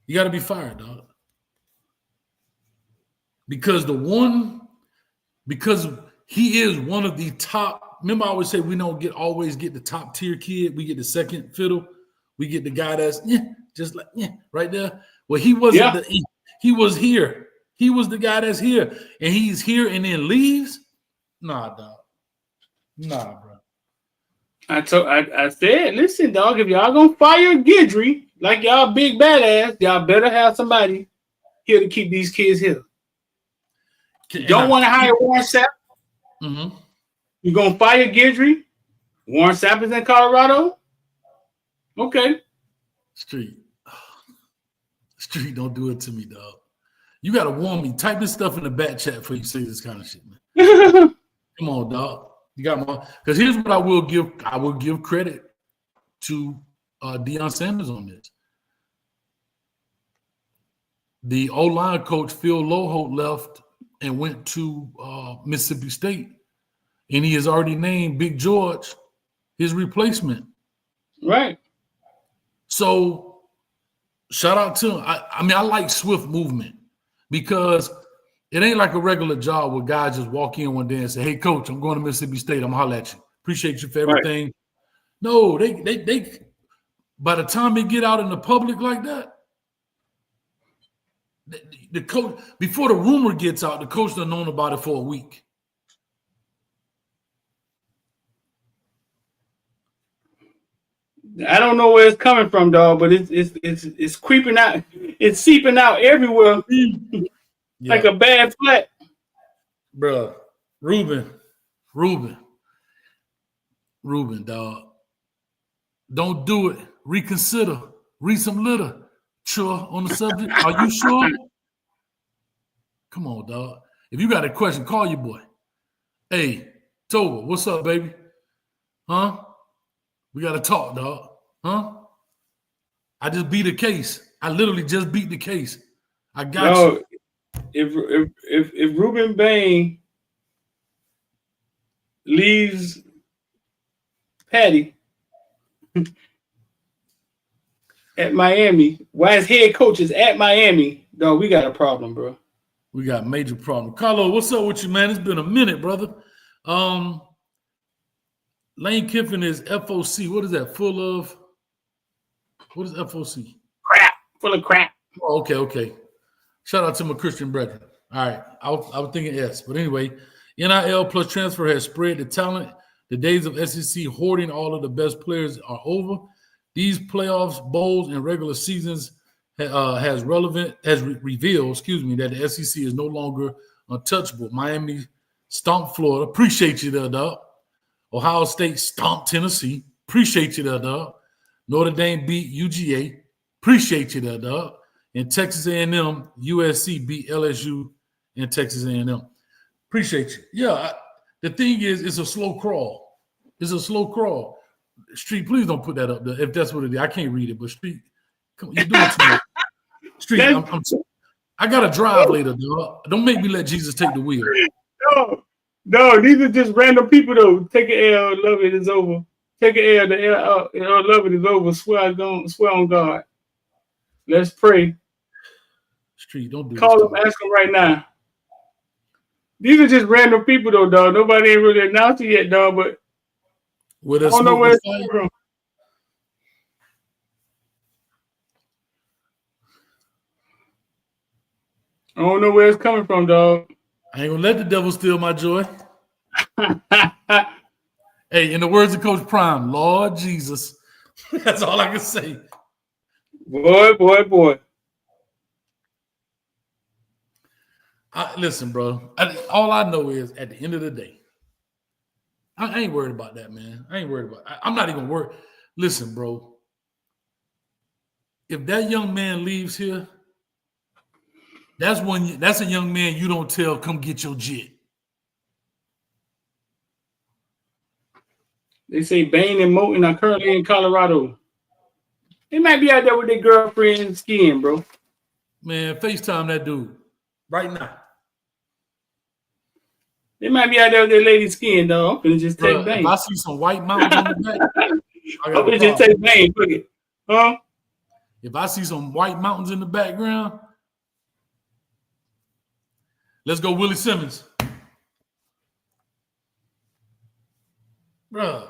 You got to be fired, dog. Because he is one of the top. Remember, I always say we don't always get the top tier kid. We get the second fiddle. We get the guy that's right there. Well, he wasn't. He was here. He was the guy that's here, and he's here and then leaves. Nah, dog. Nah, bro. I said, listen, dog, if y'all gonna fire Guidry like y'all big badass, y'all better have somebody here to keep these kids here. Don't want to hire Warren Sapp? Mm-hmm. You're gonna fire Guidry? Warren Sapp is in Colorado? Okay. Street, don't do it to me, dog. You got to warn me. Type this stuff in the back chat before you say this kind of shit, man. Come on, dog. You got my. Because here's what I will give. I will give credit to Deion Sanders on this. The O-line coach, Phil Loholt, left and went to Mississippi State. And he has already named Big George his replacement. Right. So shout out to him. I mean, I like swift movement because it ain't like a regular job where guys just walk in one day and say, hey, coach, I'm going to Mississippi State. I'm going to holler at you. Appreciate you for everything. Right. No, they by the time they get out in the public like that, the coach, before the rumor gets out, the coach done known about it for a week. I don't know where it's coming from, dog, but it's creeping out. It's seeping out everywhere like a bad flat. Bro, Ruben, dog. Don't do it. Reconsider. Read some literature on the subject. Are you sure? Come on, dog. If you got a question, call your boy. Hey, Toba, what's up, baby? Huh? We got to talk, dog. Huh? I just beat a case. I literally just beat the case. I got you. If Ruben Bain leaves Patty at Miami, why his head coach is at Miami, dog, we got a problem, bro. We got a major problem. Carlo, what's up with you, man? It's been a minute, brother. Lane Kiffin is FOC. What is that? Full of? What is FOC? Crap. Full of crap. Oh, okay. Shout out to my Christian brethren. All right. I was thinking S. But anyway, NIL plus transfer has spread the talent. The days of SEC hoarding all of the best players are over. These playoffs, bowls, and regular seasons has revealed, that the SEC is no longer untouchable. Miami stomped Florida. Appreciate you there, dog. Ohio State stomped Tennessee. Appreciate you there, dog. Notre Dame beat UGA. Appreciate you there, dog. And Texas A&M, USC beat LSU and Texas A&M. Appreciate you. Yeah, the thing is, it's a slow crawl. It's a slow crawl. Street, please don't put that up there if that's what it is. I can't read it, but Street, come on, you're doing too much. Street, I got to drive later, dog. Don't make me let Jesus take the wheel. No, these are just random people, though. Take an L, love it is over. Take an L, the L, love it is over. Swear on God. Let's pray. Street, don't do Call them, ask them right now. These are just random people, though, dog. Nobody ain't really announced it yet, dog, but I don't know where it's coming from. I don't know where it's coming from, dog. I ain't gonna let the devil steal my joy. Hey, in the words of Coach Prime, Lord Jesus. That's all I can say. Boy. Listen, bro. All I know is at the end of the day, I ain't worried about that, man. I ain't worried about it. I'm not even worried. Listen, bro. If that young man leaves here, that's a young man you don't tell, come get your jet. They say Bain and Moten are currently in Colorado. They might be out there with their girlfriend skiing, bro. Man, FaceTime that dude right now. They might be out there with their lady skiing, though. I'm gonna just take Bain. If I see some white mountains on the back, I'm gonna just take Bain. Look it, huh? If I see some white mountains in the background, let's go Willie Simmons. Bruh,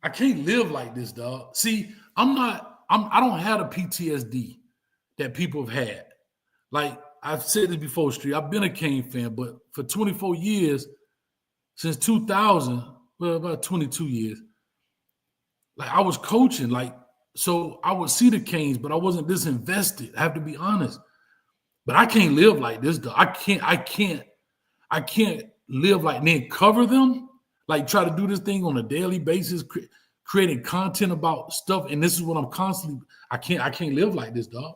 I can't live like this, dog. See, I don't have the PTSD that people have had. Like, I've said this before, Street. I've been a Kane fan, but for 24 years, since 2000, well, about 22 years, like, I was coaching, like, so I would see the Canes, but I wasn't disinvested. I have to be honest. But I can't live like this, though. I can't live like then cover them, like try to do this thing on a daily basis, creating content about stuff. And this is what I'm constantly. I can't live like this, dog.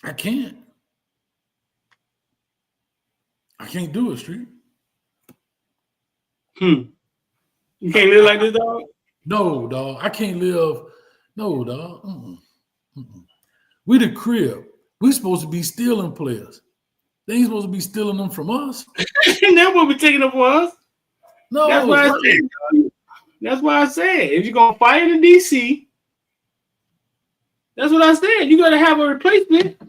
I can't. I can't do it, Street. You can't live like this, dog? No, dog. I can't live. No, dog. We the crib. We supposed to be stealing players. They ain't supposed to be stealing them from us. And that's what we're taking up for us. No, That's why I said. That's why I said if you're gonna fire the DC, that's what I said. You gotta have a replacement.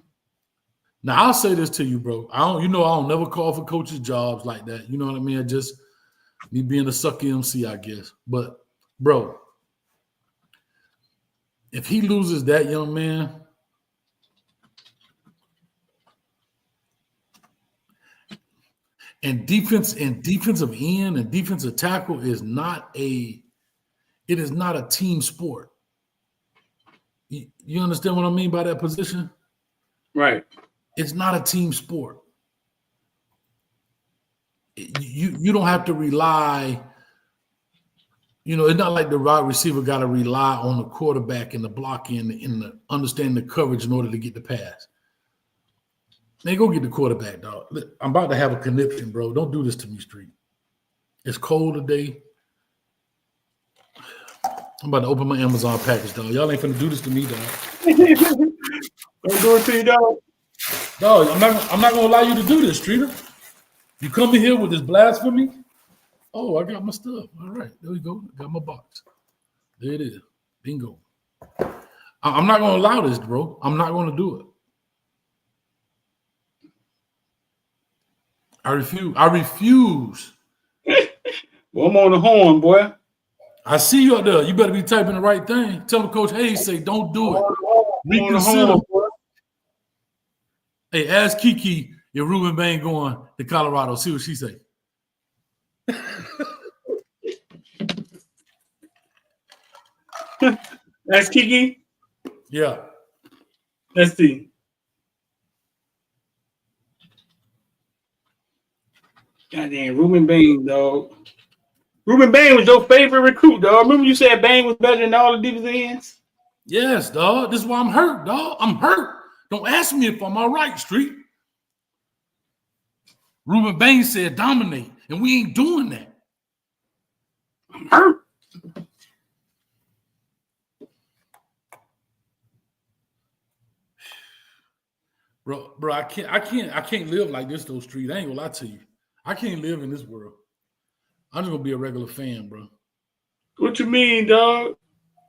Now I'll say this to you, bro. I don't never call for coaches' jobs like that. You know what I mean? I just me being a sucker MC, I guess. But bro, if he loses that young man, and defensive end and defensive tackle is not a team sport. You understand what I mean by that position? Right. It's not a team sport. You don't have to rely, it's not like the wide receiver got to rely on the quarterback and the blocking and the understanding the coverage in order to get the pass. Man, go get the quarterback, dog. I'm about to have a conniption, bro. Don't do this to me, Street. It's cold today. I'm about to open my Amazon package, dog. Y'all ain't finna do this to me, dog. Don't do it to you, dog. Dog, I'm not gonna allow you to do this, Streeter. You come in here with this blasphemy. Oh, I got my stuff. All right, there we go. Got my box. There it is. Bingo. I'm not gonna allow this, bro. I'm not gonna do it. I refuse. Well, I'm on the horn, boy. I see you up there. You better be typing the right thing. Tell Coach Hayes, say, don't do it. Reconsider. Hey, ask Kiki if Ruben Bain going to Colorado. See what she say. That's Kiki? Yeah. Let's see. Goddamn, Ruben Bain, dog. Ruben Bain was your favorite recruit, dog. Remember you said Bain was better than all the defensive ends? Yes, dog. This is why I'm hurt, dog. I'm hurt. Don't ask me if I'm all right, Street. Ruben Bain said dominate, and we ain't doing that. I'm hurt. Bro, I can't live like this, though, Street. I ain't gonna lie to you. I can't live in this world. I'm just gonna be a regular fan, bro. What you mean, dog?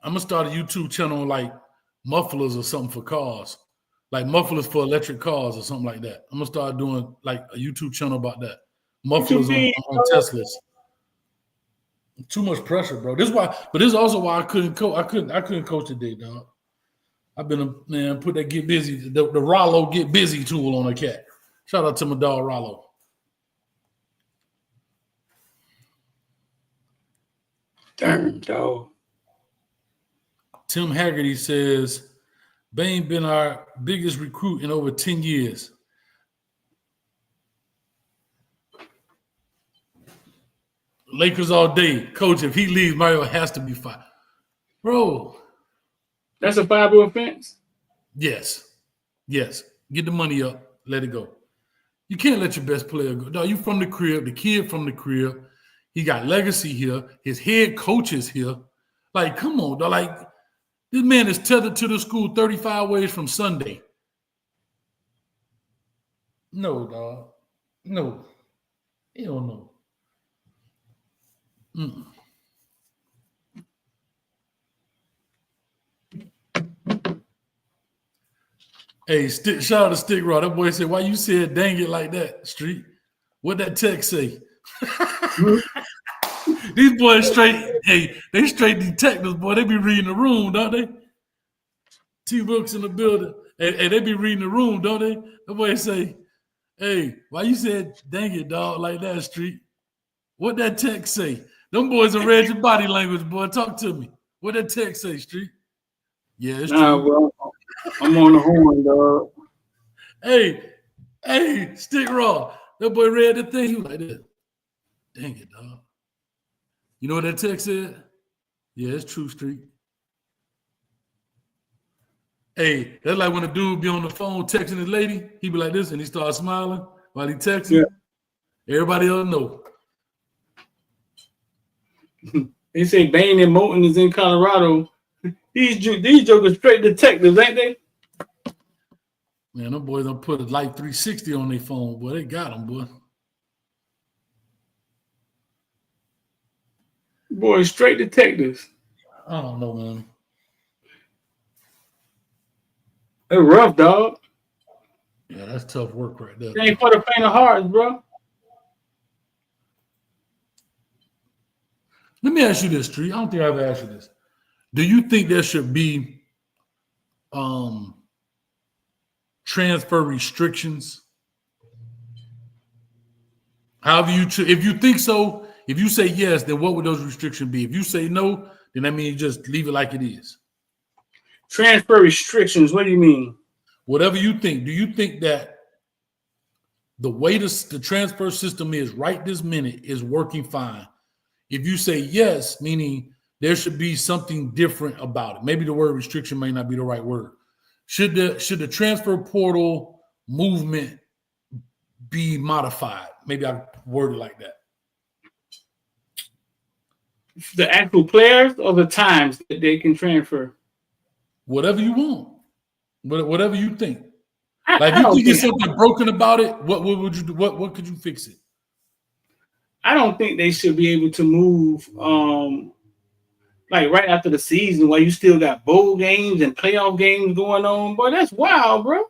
I'm gonna start a YouTube channel like mufflers or something for cars, like mufflers for electric cars or something like that. I'm gonna start doing like a YouTube channel about that. Mufflers on Teslas. Too much pressure, bro. This is why, but this is also why I couldn't coach. I couldn't coach today, dog. I've been put that get busy, the Rollo get busy tool on a cat. Shout out to my dog Rollo. Damn, dog. Tim Haggerty says, Bain been our biggest recruit in over 10 years. Lakers all day. Coach, if he leaves, Mario has to be fired. Bro. That's a fireable offense? Yes. Get the money up. Let it go. You can't let your best player go. No, you from the crib, the kid from the crib. He got legacy here. His head coach is here. Like, come on, dog. Like, this man is tethered to the school 35 ways from Sunday. No, dog. No. Hell no. Hey, shout out to Stick Raw. That boy said, why you said dang it like that, Street? What that text say? These boys they straight detectives, boy. They be reading the room, don't they? T-Brooks in the building. Hey, they be reading the room, don't they? That boy say, hey, why you said dang it, dog, like that, Street? What that text say? Them boys have read your body language, boy. Talk to me. What that text say, Street? Yeah, it's true. Well, I'm on the horn, dog. Hey, Stick Raw. That boy read the thing. He was like this. Dang it, dog. You know what that text said? Yeah, it's true, Street. Hey, that's like when a dude be on the phone texting his lady. He be like this, and he starts smiling while he texting. Yeah. Everybody else know. They say Bain and Moulton is in Colorado. These jokers straight detectives, ain't they? Man, them boys done put a Life 360 on their phone, boy. They got them, boy. Boy, straight detectives. I don't know, man. They're rough, dog. Yeah, that's tough work right there. They ain't for the faint of heart, bro. Let me ask you this, Tree. I don't think I've ever asked you this. Do you think there should be transfer restrictions? However, if you think so, if you say yes, then what would those restrictions be? If you say no, then that means you just leave it like it is. Transfer restrictions, what do you mean? Whatever you think. Do you think that the way the transfer system is right this minute is working fine? If you say yes, meaning there should be something different about it. Maybe the word restriction may not be the right word. Should the transfer portal movement be modified? Maybe I word it like that. The actual players or the times that they can transfer? Whatever you want. Whatever you think. Like if you think there's something broken about it, what would you do? What could you fix it? I don't think they should be able to move like right after the season while you still got bowl games and playoff games going on. Boy, that's wild, bro.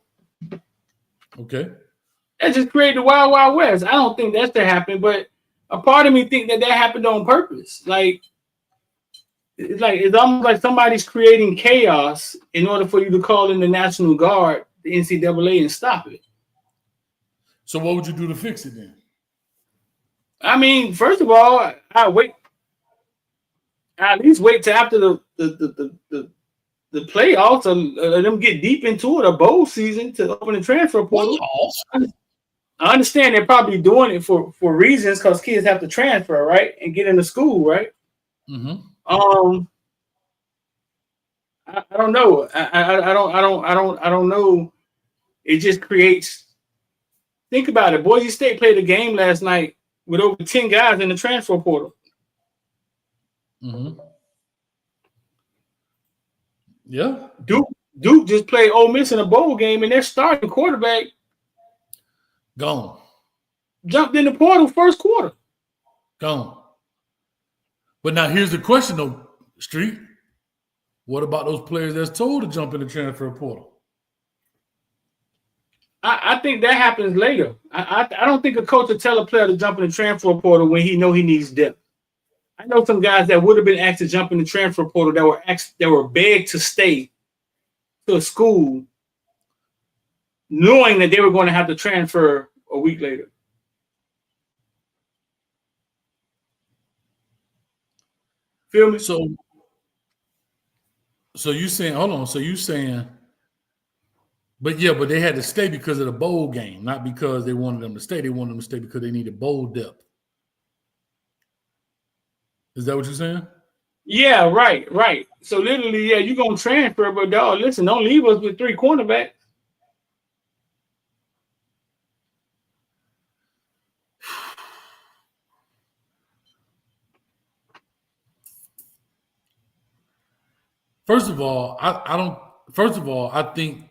Okay. That just created the wild, wild west. I don't think that's to happen, but a part of me think that happened on purpose. It's almost like somebody's creating chaos in order for you to call in the National Guard, the NCAA, and stop it. So what would you do to fix it then? I mean, first of all, I at least wait till after the playoffs and let them get deep into it, a bowl season to open the transfer portal. I understand they're probably doing it for reasons because kids have to transfer, right, and get into school, right? Mm-hmm. I don't know. I don't know. It just creates. Think about it. Boise State played a game last night with over 10 guys in the transfer portal. Mm-hmm. Yeah. Duke just played Ole Miss in a bowl game, and their starting quarterback gone. Jumped in the portal first quarter. Gone. But now here's the question, though, Street. What about those players that's told to jump in the transfer portal? I think that happens later. I don't think a coach will tell a player to jump in the transfer portal when he know he needs depth. I know some guys that would have been asked to jump in the transfer portal that were begged to stay to a school, knowing that they were going to have to transfer a week later. Feel me? So you saying, hold on. So you saying, but they had to stay because of the bowl game, not because they wanted them to stay. They wanted them to stay because they needed bowl depth. Is that what you're saying? Yeah, right. So literally, yeah, you're gonna transfer, but dog, listen, don't leave us with 3 cornerbacks. First of all, I think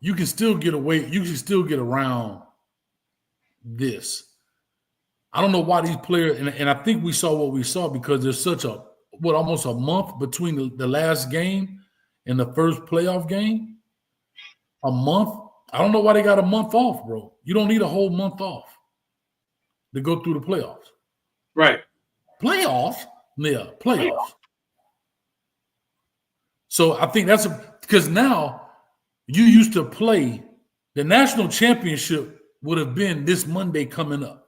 you can still get away. You can still get around this. I don't know why these players, and I think we saw what we saw because there's such almost a month between the last game and the first playoff game. A month. I don't know why they got a month off, bro. You don't need a whole month off to go through the playoffs. Right. Playoffs? Yeah, playoffs. So I think that's because now you used to play the national championship would have been this Monday coming up.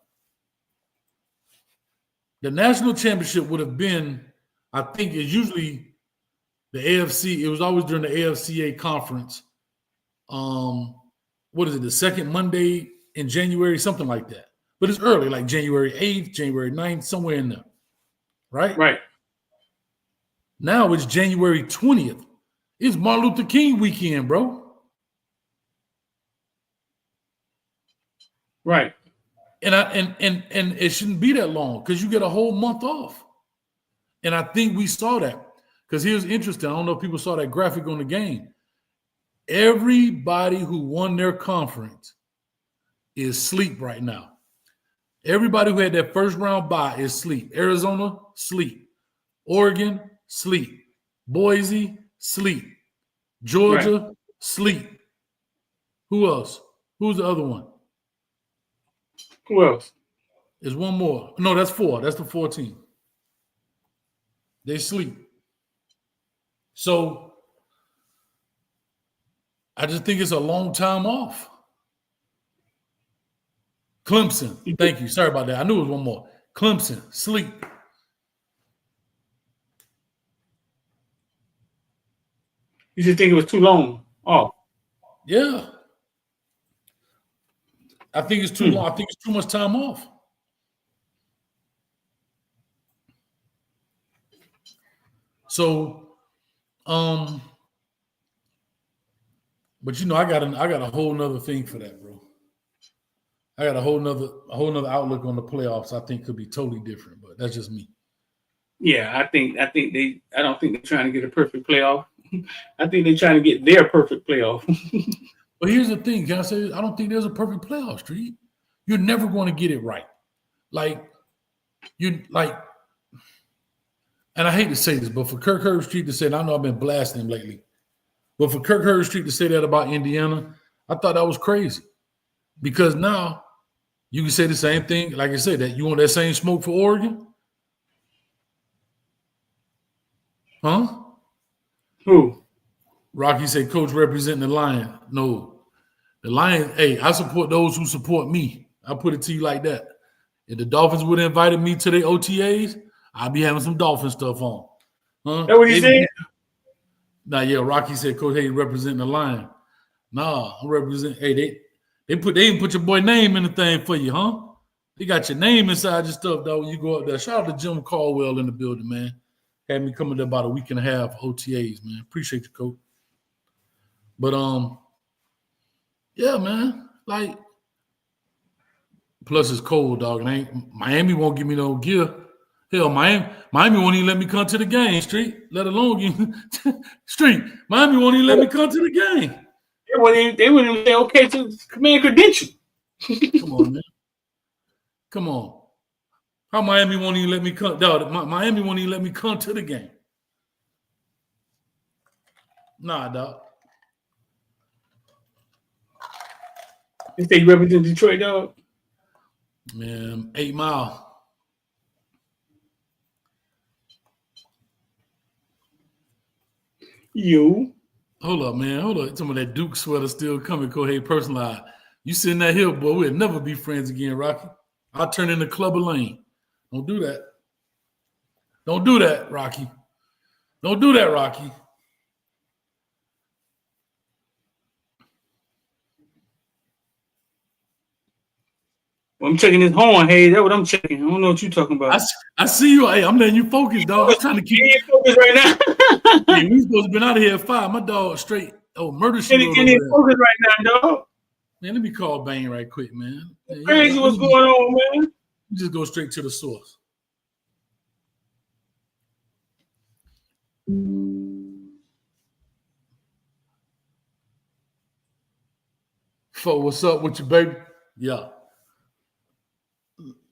The national championship would have been, I think it's usually the AFC. It was always during the AFCA conference. What is it? The second Monday in January, something like that. But it's early, like January 8th, January 9th, somewhere in there. Right? Right. Now it's January 20th. It's Martin Luther King weekend, bro. Right. And it shouldn't be that long because you get a whole month off. And I think we saw that. Because here's interesting. I don't know if people saw that graphic on the game. Everybody who won their conference is asleep right now. Everybody who had that first round bye is asleep. Arizona, sleep. Oregon, sleep. Boise, sleep. Georgia, sleep. Who else? Who's the other one? Who else? There's one more. No, that's 4. That's the 14. They sleep. So I just think it's a long time off. Clemson, thank you. Sorry about that. I knew it was one more. Clemson, sleep. You just think it was too long off? Yeah. I think it's too long. I think it's too much time off. So, but you know, I got a whole nother thing for that, bro. I got a whole nother outlook on the playoffs. I think could be totally different, but that's just me. Yeah, I don't think they're trying to get a perfect playoff. I think they're trying to get their perfect playoff. But here's the thing, can I say? I don't think there's a perfect playoff, Street. You're never going to get it right. And I hate to say this, but for Kirk Herbstreit to say, and I know I've been blasting him lately, but for Kirk Herbstreit to say that about Indiana, I thought that was crazy. Because now you can say the same thing. Like I said, that you want that same smoke for Oregon? Huh? Who? Rocky said, Coach representing the Lion. No. The Lions, hey, I support those who support me. I'll put it to you like that. If the Dolphins would have invited me to their OTAs, I'd be having some Dolphin stuff on. Huh? That what he said? Nah, yeah, Rocky said, Coach, hey, representing the Lion. Nah, I'm representing, hey, they didn't put your boy name in the thing for you, huh? They got your name inside your stuff, though, when you go up there. Shout out to Jim Caldwell in the building, man. Had me coming there about a week and a half OTAs, man. Appreciate you, Coach. But yeah, man. Like, plus it's cold, dog. And Miami won't give me no gear. Hell, Miami won't even let me come to the game, Street. Let alone give Street. Miami won't even let me come to the game. They wouldn't even say okay to command credential. Come on, man. Come on. How Miami won't even let me come? Dog, Miami won't even let me come to the game. Nah, dog. They say you represent Detroit, dog? Man, 8 Mile. You. Hold up, man. Hold up. Some of that Duke sweater still coming. Go ahead, personalized. You sitting that hill, boy. We'll never be friends again, Rocky. I'll turn into Clubber Lane. Don't do that. Don't do that, Rocky. Don't do that, Rocky. Well, I'm checking his horn. Hey, that's what I'm checking. I don't know what you're talking about. I see you. Hey, I'm letting you focus, dog. I'm trying to keep you focused right now. Hey, we supposed to be out of here at 5. My dog straight. Oh, murder she wrote Can you focus right now, dog? Man, let me call Bain right quick, man. Hey, Crazy what's going on, man. Just go straight to the source. Fo, what's up with you, baby? Yeah.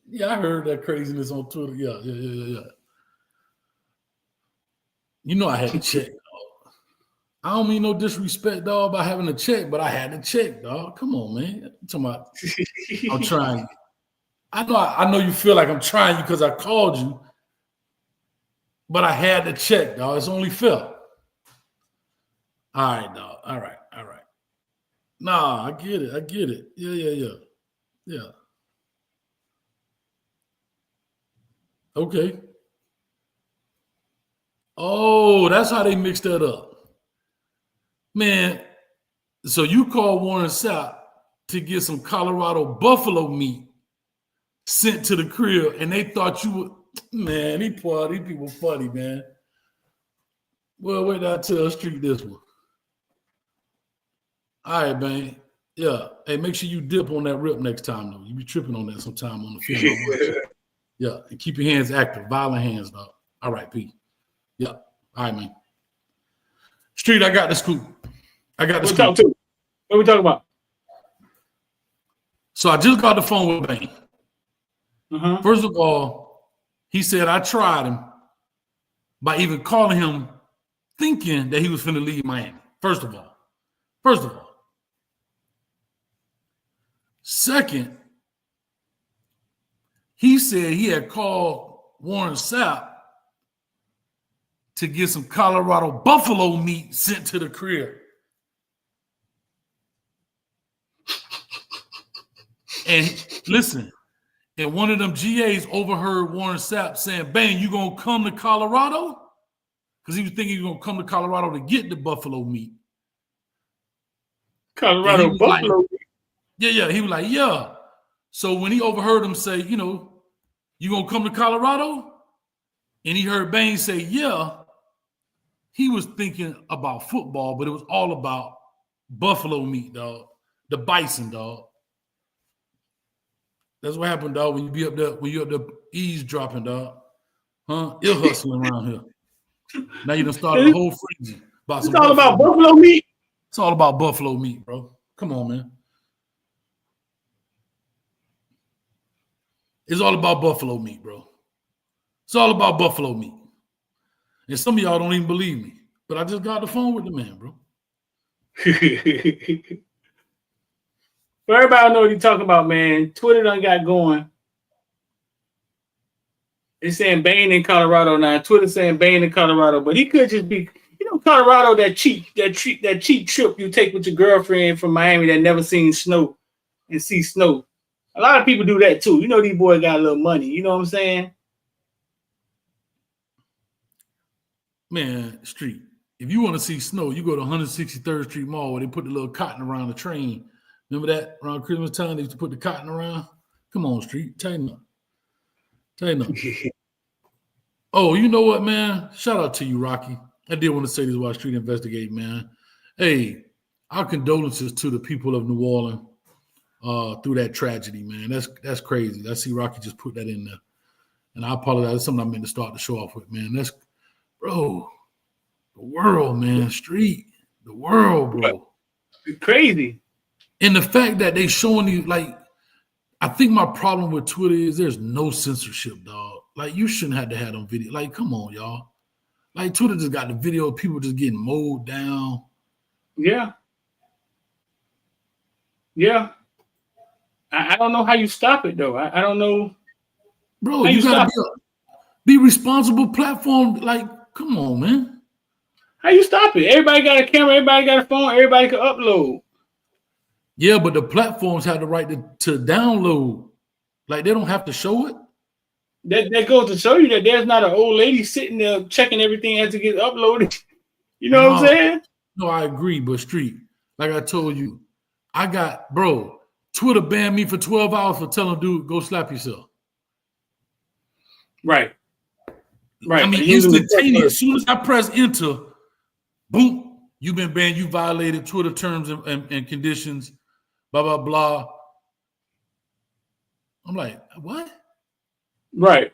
Yeah, I heard that craziness on Twitter. Yeah. You know I had to check, dog. I don't mean no disrespect, dog, by having to check, but I had to check, dog. Come on, man. I'm talking about I'm trying. I know you feel like I'm trying you because I called you, but I had to check, dog. It's only fair. All right, dog. All right. Nah, I get it. Yeah. Okay. Oh, that's how they mixed that up. Man, so you called Warren Sapp to get some Colorado buffalo meat sent to the crib, and they thought you would, man, these people funny, man. Well, wait till I tell Street this one. All right, man. Yeah. Hey, make sure you dip on that rip next time, though. You be tripping on that sometime on the film. I watch. Yeah. And keep your hands active. Violent hands, dog. All right, P. Yeah. All right, man. Street, I got the scoop. What we talking about? So I just got the phone with Bain. Uh-huh. First of all, he said I tried him by even calling him thinking that he was finna leave Miami. First of all. Second, he said he had called Warren Sapp to get some Colorado buffalo meat sent to the crib. And listen, and one of them GAs overheard Warren Sapp saying, Bain, you gonna come to Colorado? Because he was thinking he was gonna come to Colorado to get the buffalo meat. Colorado buffalo meat? Yeah. He was like, yeah. So when he overheard him say, you gonna come to Colorado? And he heard Bain say, yeah, he was thinking about football, but it was all about buffalo meat, dog. The bison, dog. That's what happened, dog, when you up there eavesdropping, dog. Huh? Ear hustling around here. Now you done started a whole frenzy. It's all about buffalo meat. It's all about buffalo meat, bro. Come on, man. It's all about buffalo meat, bro. It's all about buffalo meat. And some of y'all don't even believe me. But I just got the phone with the man, bro. For everybody know what you're talking about, man. Twitter done got going. It's saying Bain in Colorado now. Twitter saying Bain in Colorado, but he could just be, Colorado, that cheap trip you take with your girlfriend from Miami that never seen snow and see snow. A lot of people do that too. These boys got a little money. You know what I'm saying? Man, Street, if you want to see snow, you go to 163rd Street Mall where they put the little cotton around the train. Remember that? Around Christmas time, they used to put the cotton around. Come on, Street. Tighten up. Oh, you know what, man? Shout out to you, Rocky. I did want to say this while Street investigate, man. Hey, our condolences to the people of New Orleans through that tragedy, man. That's crazy. I see Rocky just put that in there. And I apologize. That's something I meant to start the show off with, man. Bro, the world, man. Street. The world, bro. It's crazy. And the fact that they showing you, I think my problem with Twitter is there's no censorship, dog. You shouldn't have to have them video. Come on, y'all. Twitter just got the video of people just getting mowed down. Yeah. I don't know how you stop it, though. I don't know. Bro, you got to be responsible platform. Come on, man. How you stop it? Everybody got a camera. Everybody got a phone. Everybody can upload. Yeah, but the platforms have the right to download. They don't have to show it. That goes to show you that there's not an old lady sitting there checking everything as it gets uploaded. You know what I'm saying? No, I agree, but Street, like I told you, Twitter banned me for 12 hours for telling dude, go slap yourself. Right. I mean, instantaneous. As soon as I press enter, boom, you've been banned. You violated Twitter terms and conditions, blah, blah, blah. I'm like, what? Right.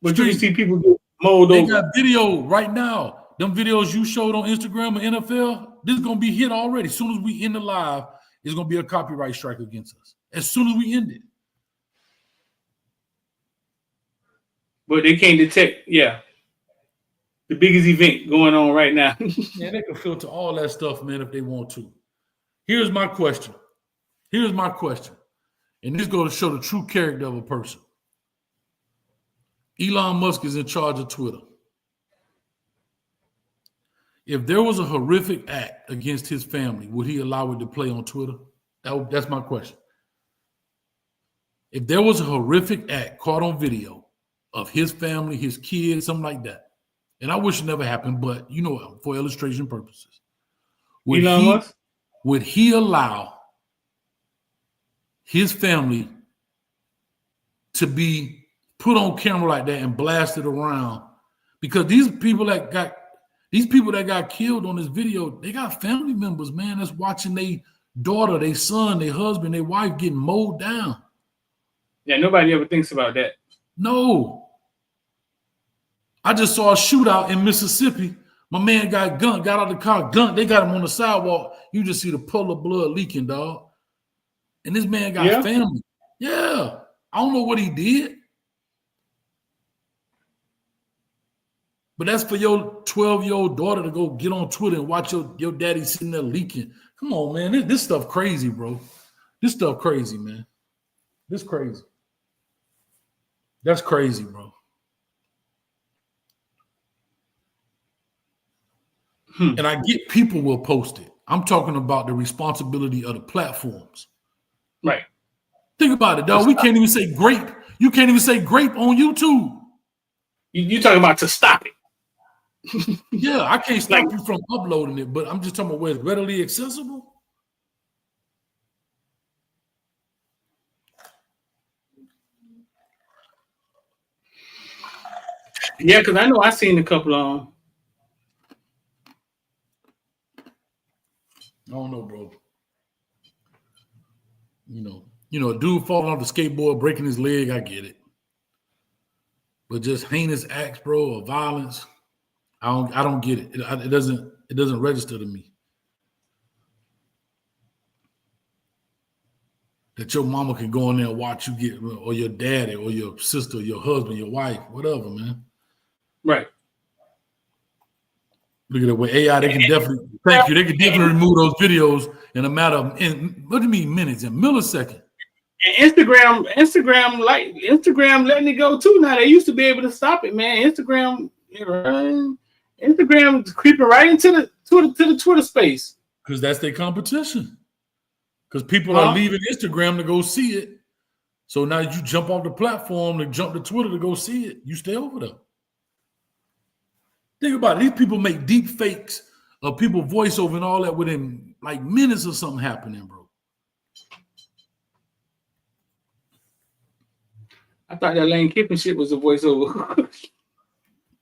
But Street, you can see people get mowed over. They got video right now. Them videos you showed on Instagram or NFL, this is going to be hit already. As soon as we end the live, it's going to be a copyright strike against us. As soon as we end it. But they can't detect, the biggest event going on right now. Yeah, they can filter all that stuff, man, if they want to. Here's my question. And this goes to show the true character of a person. Elon Musk is in charge of Twitter. If there was a horrific act against his family, would he allow it to play on Twitter? That's my question. If there was a horrific act caught on video of his family, his kids, something like that, and I wish it never happened, but for illustration purposes, would he allow his family to be put on camera like that and blasted around Because these people that got killed on this video, they got family members, man, that's watching their daughter, their son, their husband, their wife getting mowed down. Yeah, nobody ever thinks about that. No. I just saw a shootout in Mississippi. My man got gunned, got out of the car, gunned. They got him on the sidewalk. You just see the puddle of blood leaking, dog. And this man got family. Yeah. I don't know what he did. But that's for your 12-year-old daughter to go get on Twitter and watch your daddy sitting there leaking. Come on, man. This stuff crazy, bro. This stuff crazy, man. This crazy. That's crazy, bro. And I get people will post it. I'm talking about the responsibility of the platforms. Right. Think about it, dog. We can't even say grape. You can't even say grape on YouTube. You talking about to stop it. Yeah, I can't stop you from uploading it, but I'm just talking about where it's readily accessible. Yeah, because I know I seen a couple of them. I don't know, bro. You know, a dude falling off the skateboard, breaking his leg, I get it. But just heinous acts, bro, or violence, I don't get it. It doesn't register to me. That your mama can go in there and watch you get, or your daddy, or your sister, your husband, your wife, whatever, man. Right. Look at that way. AI, they can definitely, thank you. They can definitely remove those videos in a matter of, what do you mean minutes? In milliseconds. And Instagram letting it go too. Now they used to be able to stop it, man. Instagram is creeping right into the Twitter space. Because that's their competition. Because people are leaving Instagram to go see it. So now you jump off the platform to jump to Twitter to go see it. You stay over there. Think about it. These people make deep fakes of people voiceover and all that within like minutes of something happening, bro. I thought that Lane Kiffin shit was a voiceover.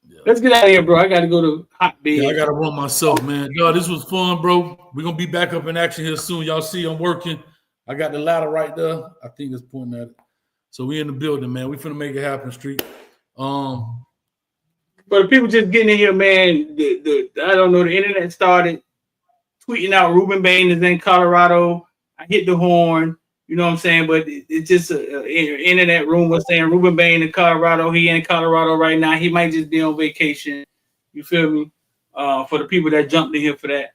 Yeah. Let's get out of here, bro. I got to go to hot bed. Yeah, I got to run myself, man. Yo, this was fun, bro. We're going to be back up in action here soon. Y'all see I'm working. I got the ladder right there. I think it's pointing at it. So we in the building, man. We finna make it happen, Street. But the people just getting in here, man. I don't know. The internet started tweeting out Ruben Bain is in Colorado. I hit the horn. You know what I'm saying? But it's just an internet rumor saying Ruben Bain in Colorado. He in Colorado right now. He might just be on vacation. You feel me? For the people that jumped in here for that.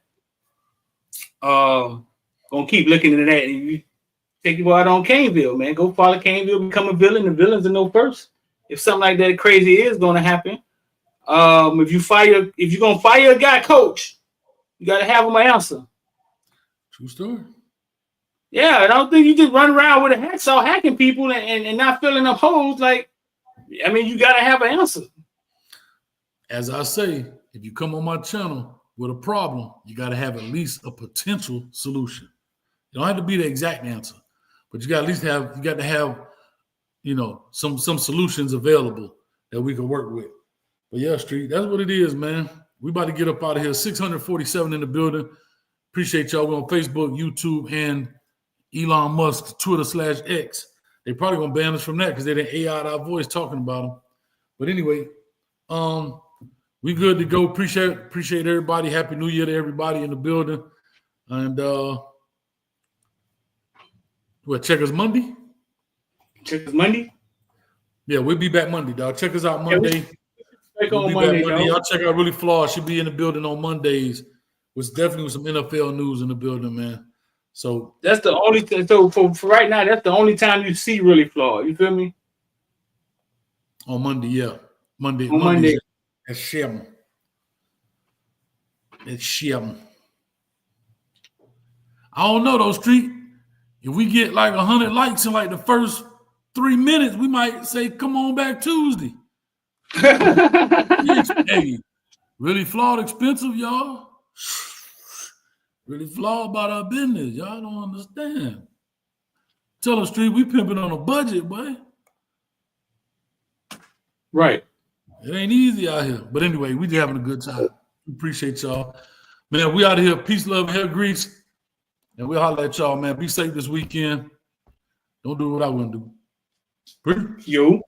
Gonna keep looking into that. And you take your out on Caneville, man. Go follow Caneville, become a villain. The villains to know first. If something like that crazy is gonna happen. If you're gonna fire a guy, coach, you gotta have him an answer. True story. Yeah, I don't think you just run around with a hacksaw hacking people and not filling up holes. Like, I mean, you gotta have an answer. As I say, if you come on my channel with a problem, you gotta have at least a potential solution. You don't have to be the exact answer, but you got to have, some solutions available that we can work with. But yeah, Street, that's what it is, man. We about to get up out of here. 647 in the building. Appreciate y'all. We're on Facebook, YouTube, and Elon Musk's Twitter/X. They probably gonna ban us from that because they didn't AI our voice talking about them. But anyway, we good to go. Appreciate everybody. Happy New Year to everybody in the building. And check us Monday? Check us Monday? Yeah, we'll be back Monday, dog. Check us out Monday. We'll be back Monday. Y'all check out Really Flawed. She'll be in the building on Mondays. With definitely some NFL news in the building, man. So that's the only so for right now, that's the only time you see Really Flawed. You feel me? On Monday, yeah. Monday. It's Shem. I don't know though, Street. If we get like 100 likes in like the first 3 minutes, we might say, come on back Tuesday. Hey, Really Flawed expensive, y'all. Really flawed about our business. Y'all don't understand. Tell us, Street, we pimping on a budget, boy. Right. It ain't easy out here. But anyway, we just having a good time. Appreciate y'all. Man, we out of here. Peace, love, and hair grease. And we'll holler at y'all, man. Be safe this weekend. Don't do what I wouldn't do. Yo.